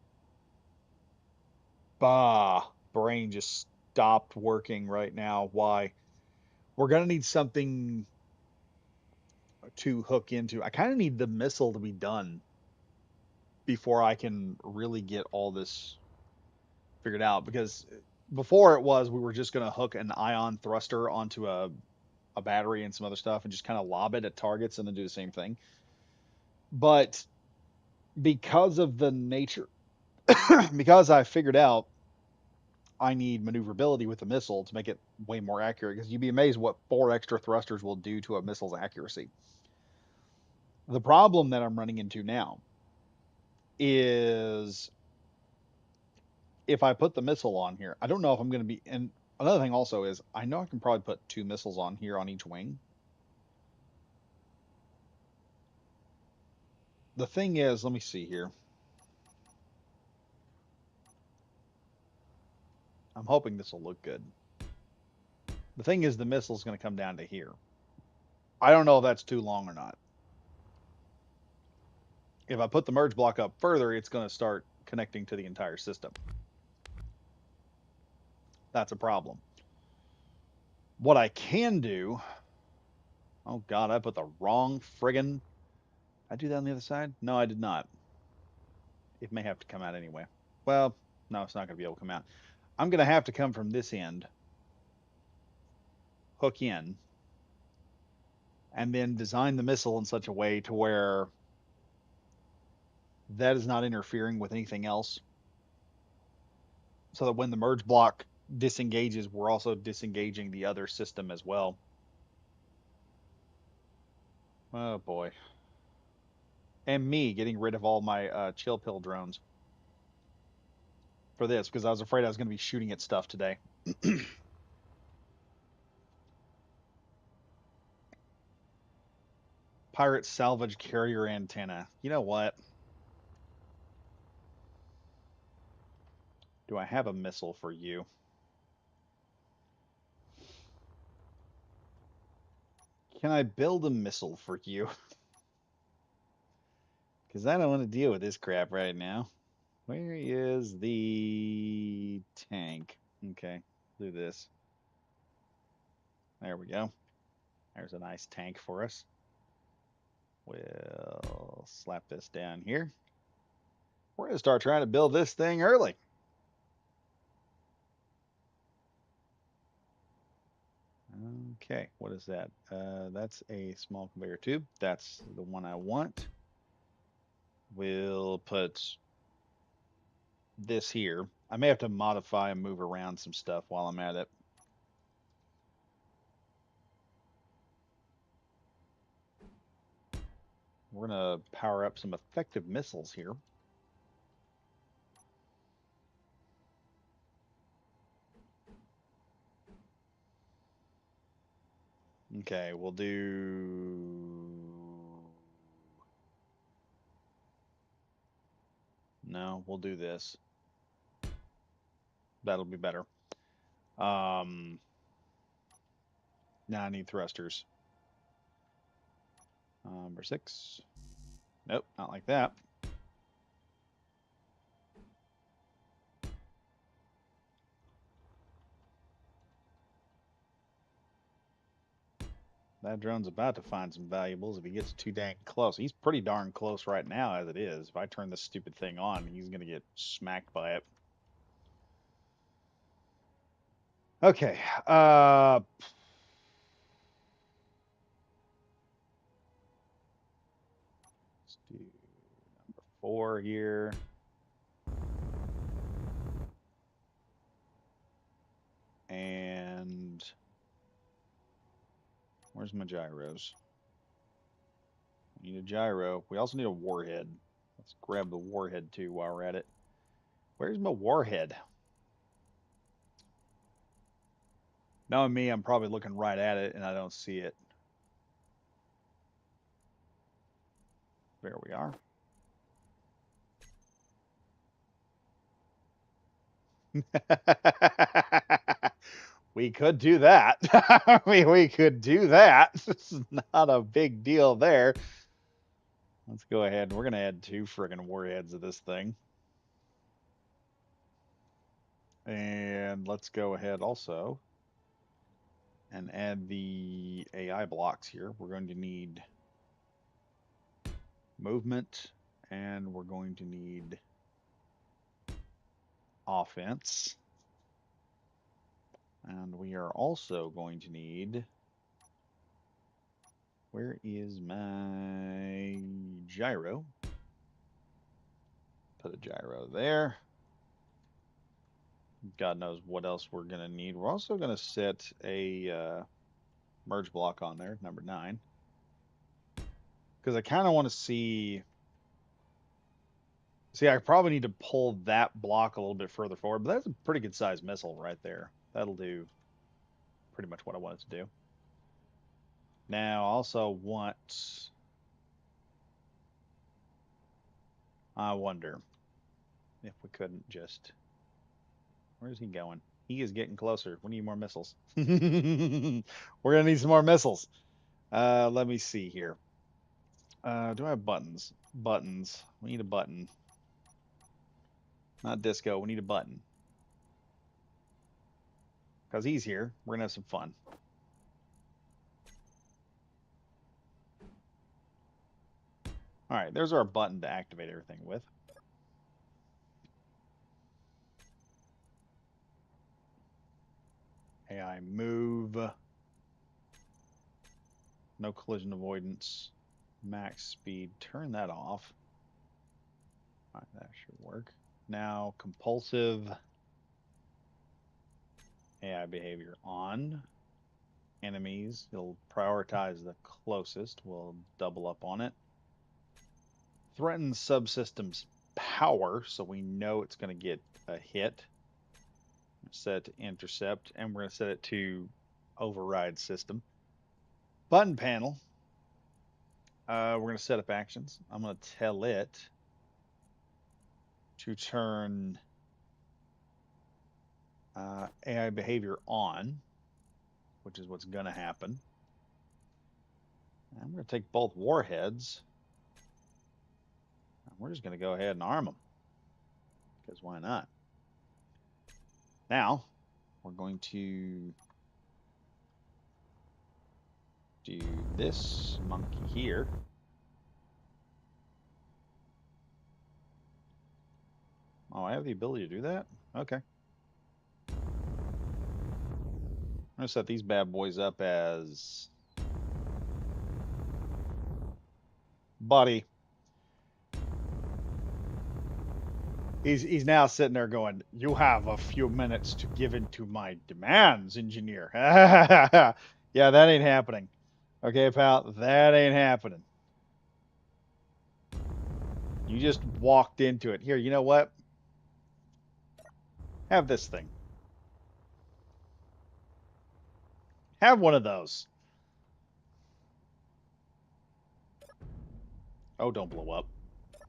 A: brain just stopped working right now. Why? We're gonna need something to hook into. I kind of need the missile to be done before I can really get all this figured out because before it was we were just going to hook an ion thruster onto a battery and some other stuff and just kind of lob it at targets and then do the same thing. But because of the nature, because I figured out I need maneuverability with the missile to make it way more accurate, because you'd be amazed what 4 extra thrusters will do to a missile's accuracy. The problem that I'm running into now is if I put the missile on here, I don't know if I'm going to be. And another thing also is I know I can probably put 2 missiles on here on each wing. The thing is, let me see here. I'm hoping this will look good. The thing is, the missile's going to come down to here. I don't know if that's too long or not. If I put the merge block up further, it's going to start connecting to the entire system. That's a problem. What I can do. Oh God, I put the wrong friggin'. I do that on the other side? No, I did not. It may have to come out anyway. Well, no, it's not going to be able to come out. I'm going to have to come from this end, hook in, and then design the missile in such a way to where that is not interfering with anything else. So that when the merge block disengages, we're also disengaging the other system as well. Oh boy. And me getting rid of all my chill pill drones for this because I was afraid I was going to be shooting at stuff today. Pirate salvage carrier antenna. You know what? Do I have a missile for you? Can I build a missile for you? Because I don't want to deal with this crap right now. Where is the tank? Okay, do this. There we go. There's a nice tank for us. We'll slap this down here. We're going to start trying to build this thing early. Okay, what is that? That's a small conveyor tube. That's the one I want. We'll put this here. I may have to modify and move around some stuff while I'm at it. We're going to power up some effective missiles here. Okay, we'll do. No, we'll do this. That'll be better. Now I need thrusters. Number 6. Nope, not like that. That drone's about to find some valuables if he gets too dang close. He's pretty darn close right now as it is. If I turn this stupid thing on, he's going to get smacked by it. Okay. Let's do number 4 here. And where's my gyros? We need a gyro. We also need a warhead. Let's grab the warhead too while we're at it. Where's my warhead? Knowing me, I'm probably looking right at it and I don't see it. There we are. We could do that. I mean, we could do that. It's not a big deal there. Let's go ahead. We're going to add 2 friggin' warheads to this thing. And let's go ahead also and add the AI blocks here. We're going to need movement and we're going to need offense. And we are also going to need, where is my gyro? Put a gyro there. God knows what else we're going to need. We're also going to set a merge block on there, number 9. Because I kind of want to see... See, I probably need to pull that block a little bit further forward, but that's a pretty good sized missile right there. That'll do pretty much what I want it to do. Now, I also want... I wonder if we couldn't just... Where's he going? He is getting closer. We need more missiles. We're going to need some more missiles. Let me see here. Do I have buttons? Buttons. We need a button. Not disco. We need a button. Because he's here. We're going to have some fun. All right, there's our button to activate everything with. AI move. No collision avoidance. Max speed. Turn that off. All right, that should work. Now, compulsive AI behavior on. Enemies. It'll prioritize the closest. We'll double up on it. Threaten subsystems power, so we know it's going to get a hit. Set it to intercept, and we're going to set it to override system. Button panel. We're going to set up actions. I'm going to tell it to turn AI behavior on, which is what's going to happen. I'm going to take both warheads. And we're just going to go ahead and arm them. Because why not? Now, we're going to do this monkey here. Oh, I have the ability to do that? Okay. I'm going to set these bad boys up as... Buddy. He's now sitting there going, you have a few minutes to give in to my demands, engineer. Yeah, that ain't happening. Okay, pal, that ain't happening. You just walked into it. Here, you know what? Have this thing. Have one of those. Oh, don't blow up.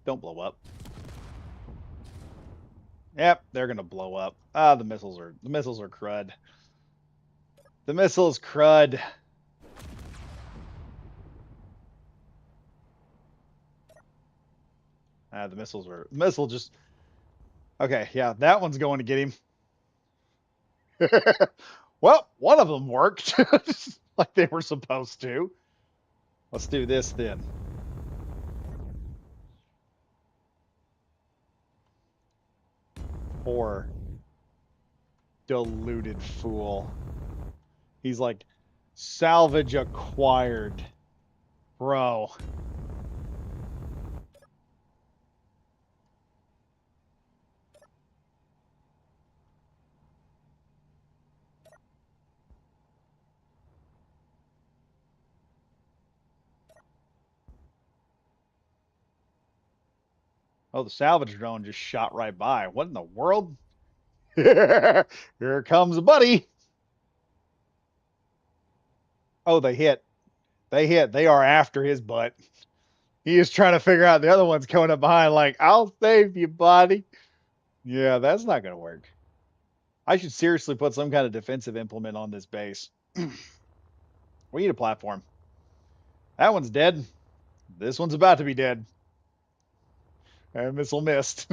A: Don't blow up. Yep, they're gonna blow up. Ah, the missiles are crud. The missiles crud. Ah, the missile just okay. Yeah, that one's going to get him. Well, one of them worked like they were supposed to. Let's do this then. Poor deluded fool. He's like, salvage acquired. Bro. Oh, the salvage drone just shot right by. What in the world? Here comes a buddy. Oh, they hit. They hit. They are after his butt. He is trying to figure out the other one's coming up behind, like, I'll save you, buddy. Yeah, that's not going to work. I should seriously put some kind of defensive implement on this base. We need a platform. That one's dead. This one's about to be dead. And missile missed.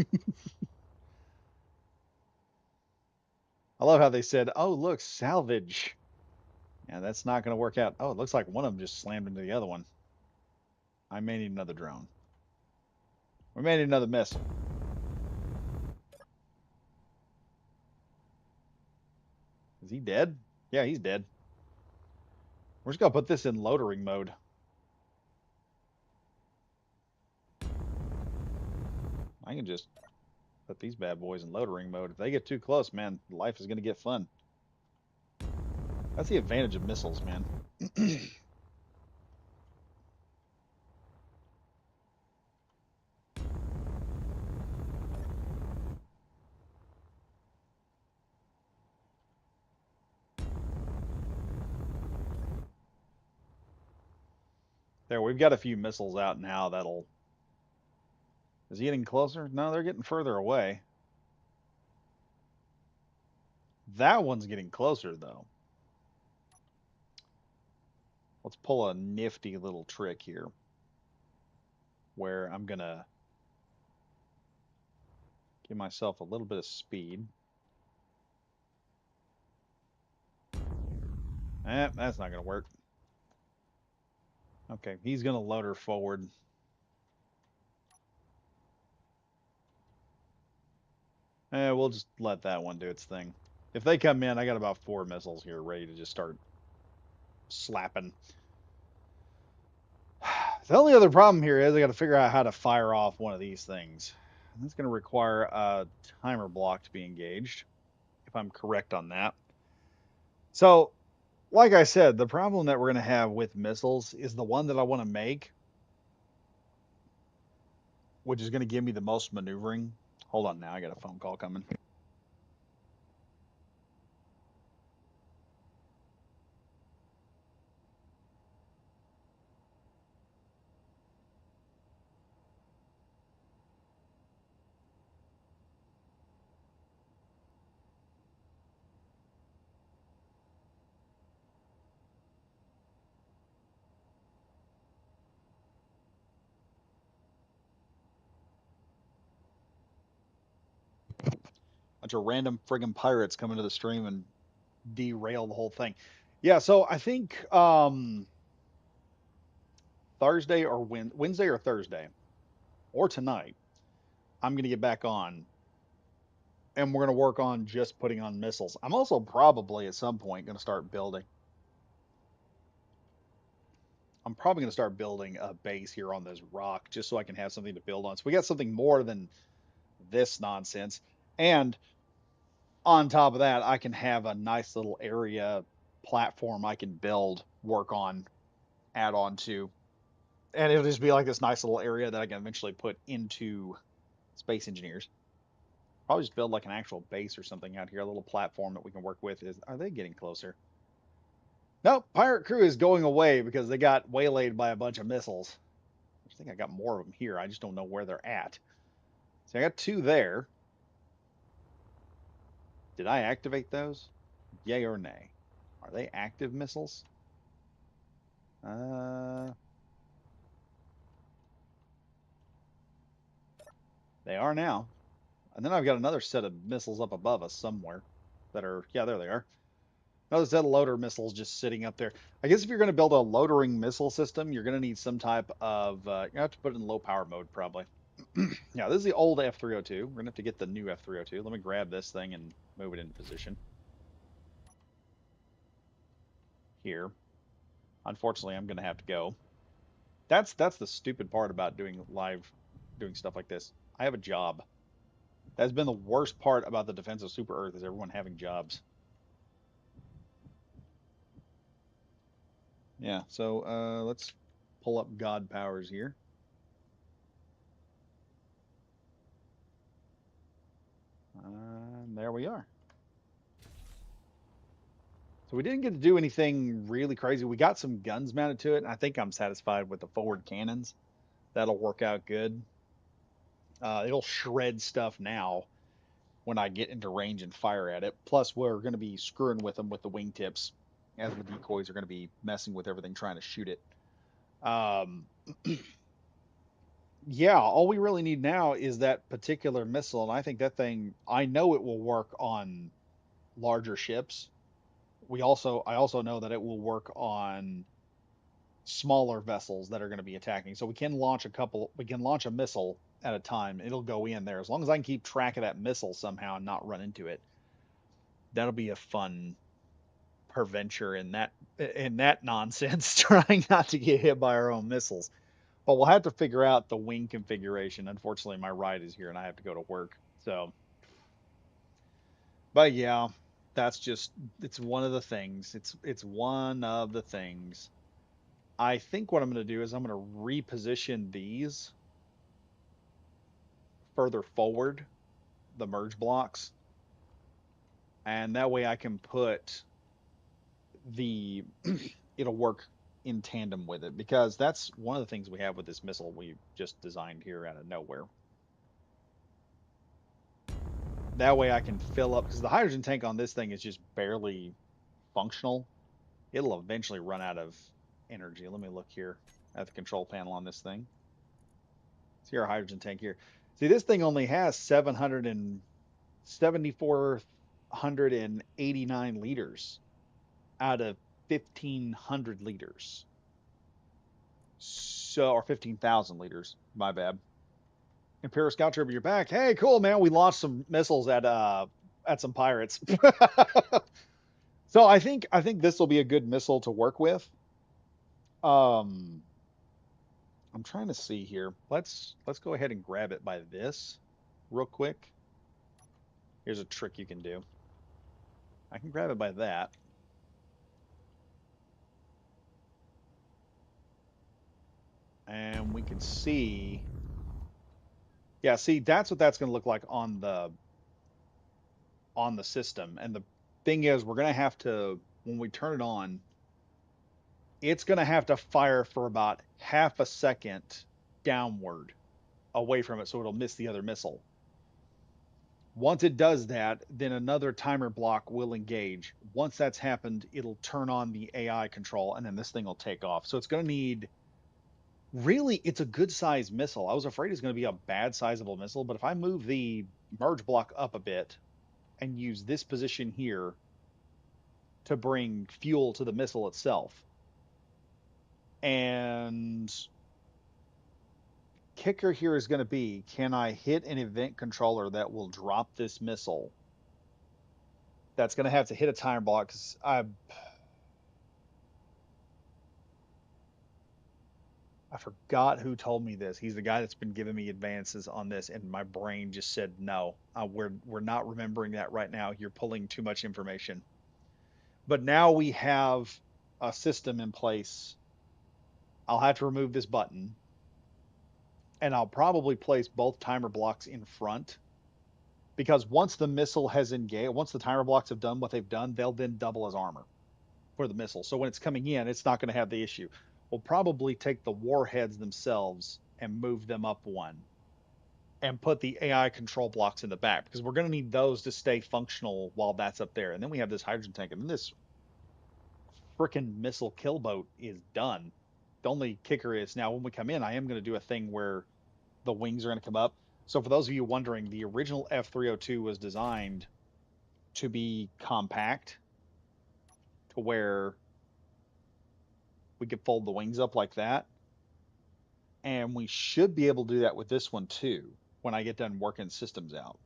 A: I love how they said, oh, look, salvage. Yeah, that's not going to work out. Oh, it looks like one of them just slammed into the other one. I may need another drone. We may need another missile. Is he dead? Yeah, he's dead. We're just going to put this in loitering mode. I can just put these bad boys in loitering mode. If they get too close, man, life is going to get fun. That's the advantage of missiles, man. There, we've got a few missiles out now that'll... Is he getting closer? No, they're getting further away. That one's getting closer, though. Let's pull a nifty little trick here where I'm going to give myself a little bit of speed. That's not going to work. Okay, he's going to load her forward. We'll just let that one do its thing. If they come in, I got about 4 missiles here ready to just start slapping. The only other problem here is I got to figure out how to fire off one of these things. That's going to require a timer block to be engaged, if I'm correct on that. So, like I said, the problem that we're going to have with missiles is the one that I want to make, which is going to give me the most maneuvering. Hold on now, I got a phone call coming. Bunch of random friggin' pirates come into the stream and derail the whole thing. Yeah, so I think Thursday or Wednesday or Thursday or tonight, I'm gonna get back on and we're gonna work on just putting on missiles. I'm also probably at some point gonna start building. I'm probably gonna start building a base here on this rock just so I can have something to build on. So we got something more than this nonsense. And on top of that, I can have a nice little area platform I can build, work on, add on to. And it'll just be like this nice little area that I can eventually put into Space Engineers. Probably just build like an actual base or something out here, a little platform that we can work with. Are they getting closer? No, Pirate Crew is going away because they got waylaid by a bunch of missiles. I think I got more of them here. I just don't know where they're at. So I got 2 there. Did I activate those? Yay or nay? Are they active missiles? Uh, they are now. And then I've got another set of missiles up above us somewhere that are, yeah, there they are. Another set of loader missiles just sitting up there. I guess if you're going to build a loitering missile system, you're going to need some type of, you have to put it in low power mode probably. Yeah, this is the old F-302. We're going to have to get the new F-302. Let me grab this thing and move it into position here. Unfortunately, I'm going to have to go. That's the stupid part about doing stuff like this. I have a job. That's been the worst part about the defense of Super Earth is everyone having jobs. Yeah, so let's pull up God powers here. There we are. So we didn't get to do anything really crazy. We got some guns mounted to it, and I think I'm satisfied with the forward cannons. That'll work out good. It'll shred stuff now when I get into range and fire at it. Plus, we're going to be screwing with them with the wingtips, as the decoys are going to be messing with everything trying to shoot it. Um, yeah, all we really need now is that particular missile, and I think that thing. I know it will work on larger ships. I also know that it will work on smaller vessels that are going to be attacking. So we can launch a missile at a time. It'll go in there. As long as I can keep track of that missile somehow and not run into it, that'll be a fun perventure in that nonsense, trying not to get hit by our own missiles. But we'll have to figure out the wing configuration. Unfortunately, my ride is here and I have to go to work. So, but yeah, that's just it's one of the things. It's one of the things. I think what I'm going to do is I'm going to reposition these further forward, the merge blocks, and that way I can put the it'll work in tandem with it because that's one of the things we have with this missile we just designed here out of nowhere. That way I can fill up because the hydrogen tank on this thing is just barely functional. It'll eventually run out of energy. Let me look here at the control panel on this thing. See our hydrogen tank here. See, this thing only has 774,89 liters out of 1,500 liters. So, or 15,000 liters. My bad. Imperial Scout Trooper, you're back. Hey, cool, man. We launched some missiles at some pirates. So I think this will be a good missile to work with. Um, I'm trying to see here. Let's go ahead and grab it by this real quick. Here's a trick you can do. I can grab it by that, and we can see. Yeah, see, that's what that's going to look like on the system. And the thing is, we're going to have to when we turn it on, it's going to have to fire for about half a second downward away from it so it'll miss the other missile. Once it does that, then another timer block will engage. Once that's happened, it'll turn on the AI control and then this thing will take off. So it's going to need really, it's a good sized missile. I was afraid it's going to be a bad sizable missile, but if I move the merge block up a bit and use this position here to bring fuel to the missile itself, and kicker here is going to be, can I hit an event controller that will drop this missile? That's going to have to hit a time block because I forgot who told me this. He's the guy that's been giving me advances on this, and my brain just said no. We're not remembering that right now. You're pulling too much information. But now we have a system in place. I'll have to remove this button, and I'll probably place both timer blocks in front because once the missile has engaged, once the timer blocks have done what they've done, they'll then double as armor for the missile. So when it's coming in, it's not going to have the issue. We'll probably take the warheads themselves and move them up one and put the AI control blocks in the back because we're going to need those to stay functional while that's up there. And then we have this hydrogen tank, and then this freaking missile kill boat is done. The only kicker is now when we come in, I am going to do a thing where the wings are going to come up. So for those of you wondering, the original F-302 was designed to be compact to where we could fold the wings up like that. And we should be able to do that with this one too when I get done working systems out.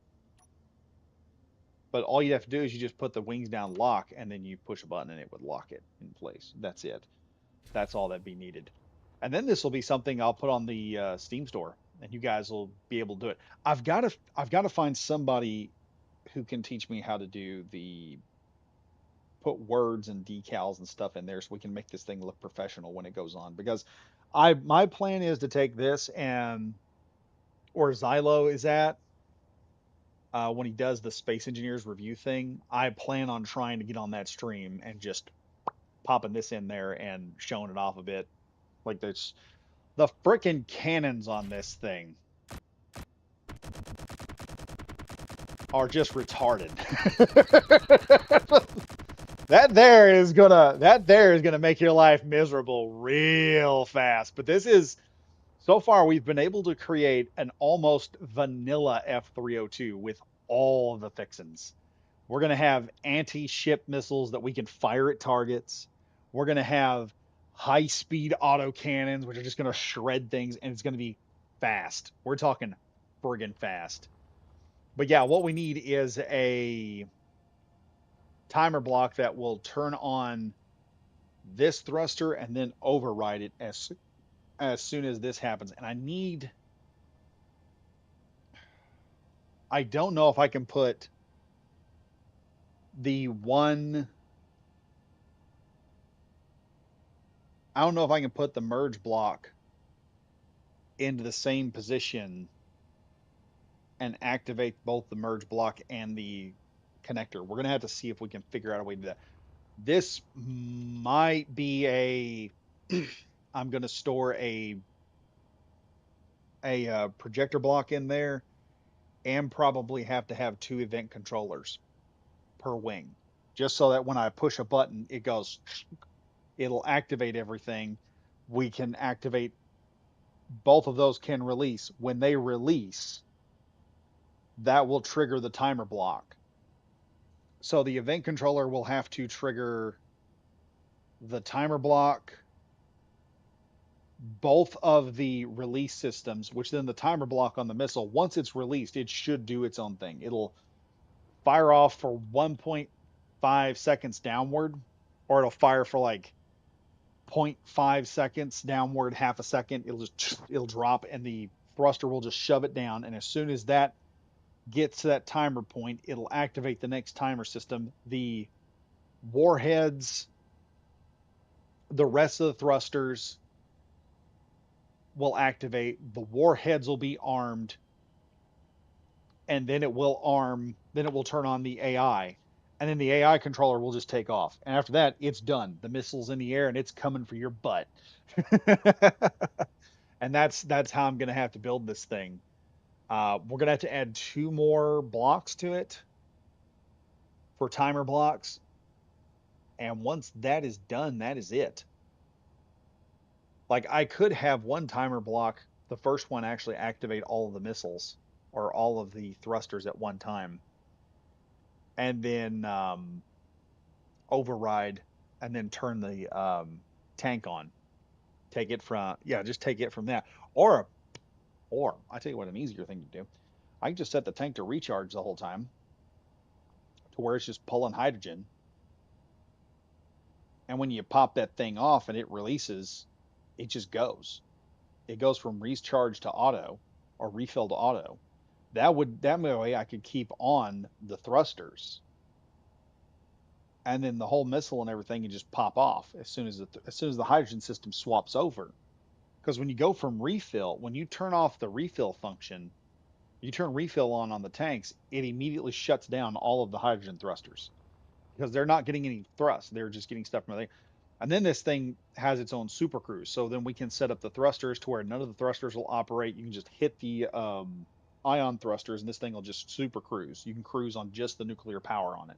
A: But all you have to do is you just put the wings down lock and then you push a button and it would lock it in place. That's it. That's all that'd be needed. And then this will be something I'll put on the Steam store and you guys will be able to do it. I've got to find somebody who can teach me how to do the put words and decals and stuff in there so we can make this thing look professional when it goes on because I my plan is to take this and where Xylo is at when he does the Space Engineers review thing. I plan on trying to get on that stream and just popping this in there and showing it off a bit. Like there's the frickin' cannons on this thing are just retarded. That there is gonna make your life miserable real fast. But this is so far we've been able to create an almost vanilla F-302 with all of the fixins. We're going to have anti-ship missiles that we can fire at targets. We're going to have high-speed autocannons, which are just going to shred things, and it's going to be fast. We're talking friggin' fast. But yeah, what we need is a timer block that will turn on this thruster and then override it as soon as this happens. And I don't know if I can put the one I don't know if I can put the merge block into the same position and activate both the merge block and the connector. We're gonna have to see if we can figure out a way to do that. This might be a I'm gonna store a projector block in there and probably have to have two event controllers per wing, just so that when I push a button, it'll activate everything. We can activate both of those can release. When they release, that will trigger the timer block. So the event controller will have to trigger the timer block, both of the release systems, which then the timer block on the missile, once it's released, it should do its own thing. It'll fire off for 1.5 seconds downward, or it'll fire for like zero point 0.5 seconds downward, half a second. It'll drop, and the thruster will just shove it down. And as soon as that gets to that timer point, it'll activate the next timer system. The warheads, the rest of the thrusters will activate. The warheads will be armed, and then it will turn on the AI. And then the AI controller will just take off. And after that, it's done. The missile's in the air and it's coming for your butt. And that's how I'm gonna have to build this thing. We're gonna have to add two more blocks to it for timer blocks. And once that is done, that is it. Like I could have one timer block, the first one actually activate all of the missiles or all of the thrusters at one time, and then override, and then turn the tank on. Take it from yeah, just take it from that. Or I tell you what, an easier thing to do. I can just set the tank to recharge the whole time, to where it's just pulling hydrogen, and when you pop that thing off and it releases, it just goes. It goes from recharge to auto or refill to auto. That way I could keep on the thrusters, and then the whole missile and everything can just pop off as soon as the hydrogen system swaps over. Because when you go from refill, when you turn off the refill function, you turn refill on the tanks, it immediately shuts down all of the hydrogen thrusters because they're not getting any thrust. They're just getting stuff from there. And then this thing has its own super cruise. So then we can set up the thrusters to where none of the thrusters will operate. You can just hit the ion thrusters, and this thing will just super cruise. You can cruise on just the nuclear power on it.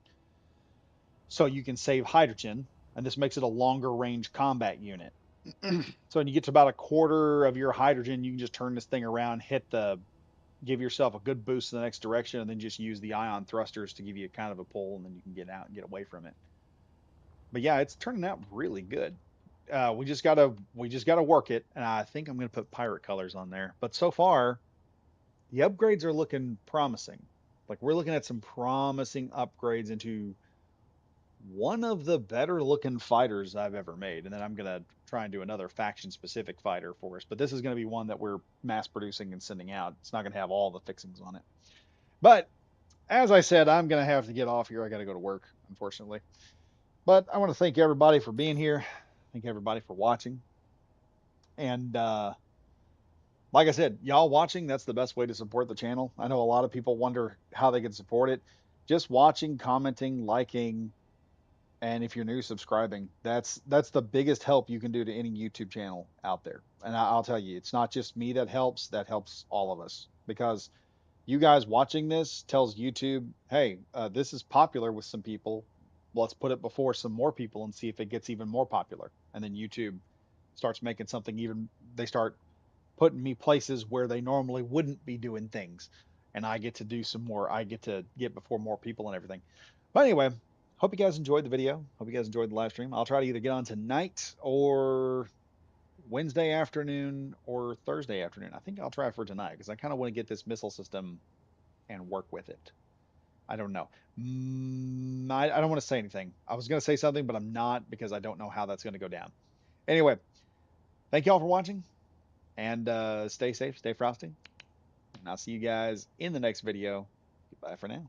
A: So you can save hydrogen, and this makes it a longer range combat unit. So when you get to about a quarter of your hydrogen, you can just turn this thing around, give yourself a good boost in the next direction, and then just use the ion thrusters to give you kind of a pull, and then you can get out and get away from it. But yeah, it's turning out really good. We just gotta work it, and I think I'm gonna put pirate colors on there. But so far, the upgrades are looking promising. Like we're looking at some promising upgrades into one of the better looking fighters I've ever made. And then I'm gonna try and do another faction specific fighter for us. But this is gonna be one that we're mass producing and sending out. It's not gonna have all the fixings on it. But as I said, I'm gonna have to get off here. I gotta go to work, unfortunately. But I want to thank everybody for being here. Thank everybody for watching. And like I said, y'all watching, that's the best way to support the channel. I know a lot of people wonder how they can support it. Just watching, commenting, liking, and if you're new, subscribing. That's the biggest help you can do to any YouTube channel out there. And I'll tell you, it's not just me that helps all of us because you guys watching this tells YouTube, hey, this is popular with some people. Let's put it before some more people and see if it gets even more popular. And then YouTube starts making something even, they start putting me places where they normally wouldn't be doing things. And I get to do some more, I get to get before more people and everything. But anyway, hope you guys enjoyed the video. Hope you guys enjoyed the live stream. I'll try to either get on tonight or Wednesday afternoon or Thursday afternoon. I think I'll try for tonight because I kind of want to get this missile system and work with it. I don't know. I don't want to say anything. I was going to say something, but I'm not because I don't know how that's going to go down. Anyway, thank you all for watching and stay safe, stay frosty. And I'll see you guys in the next video. Goodbye for now.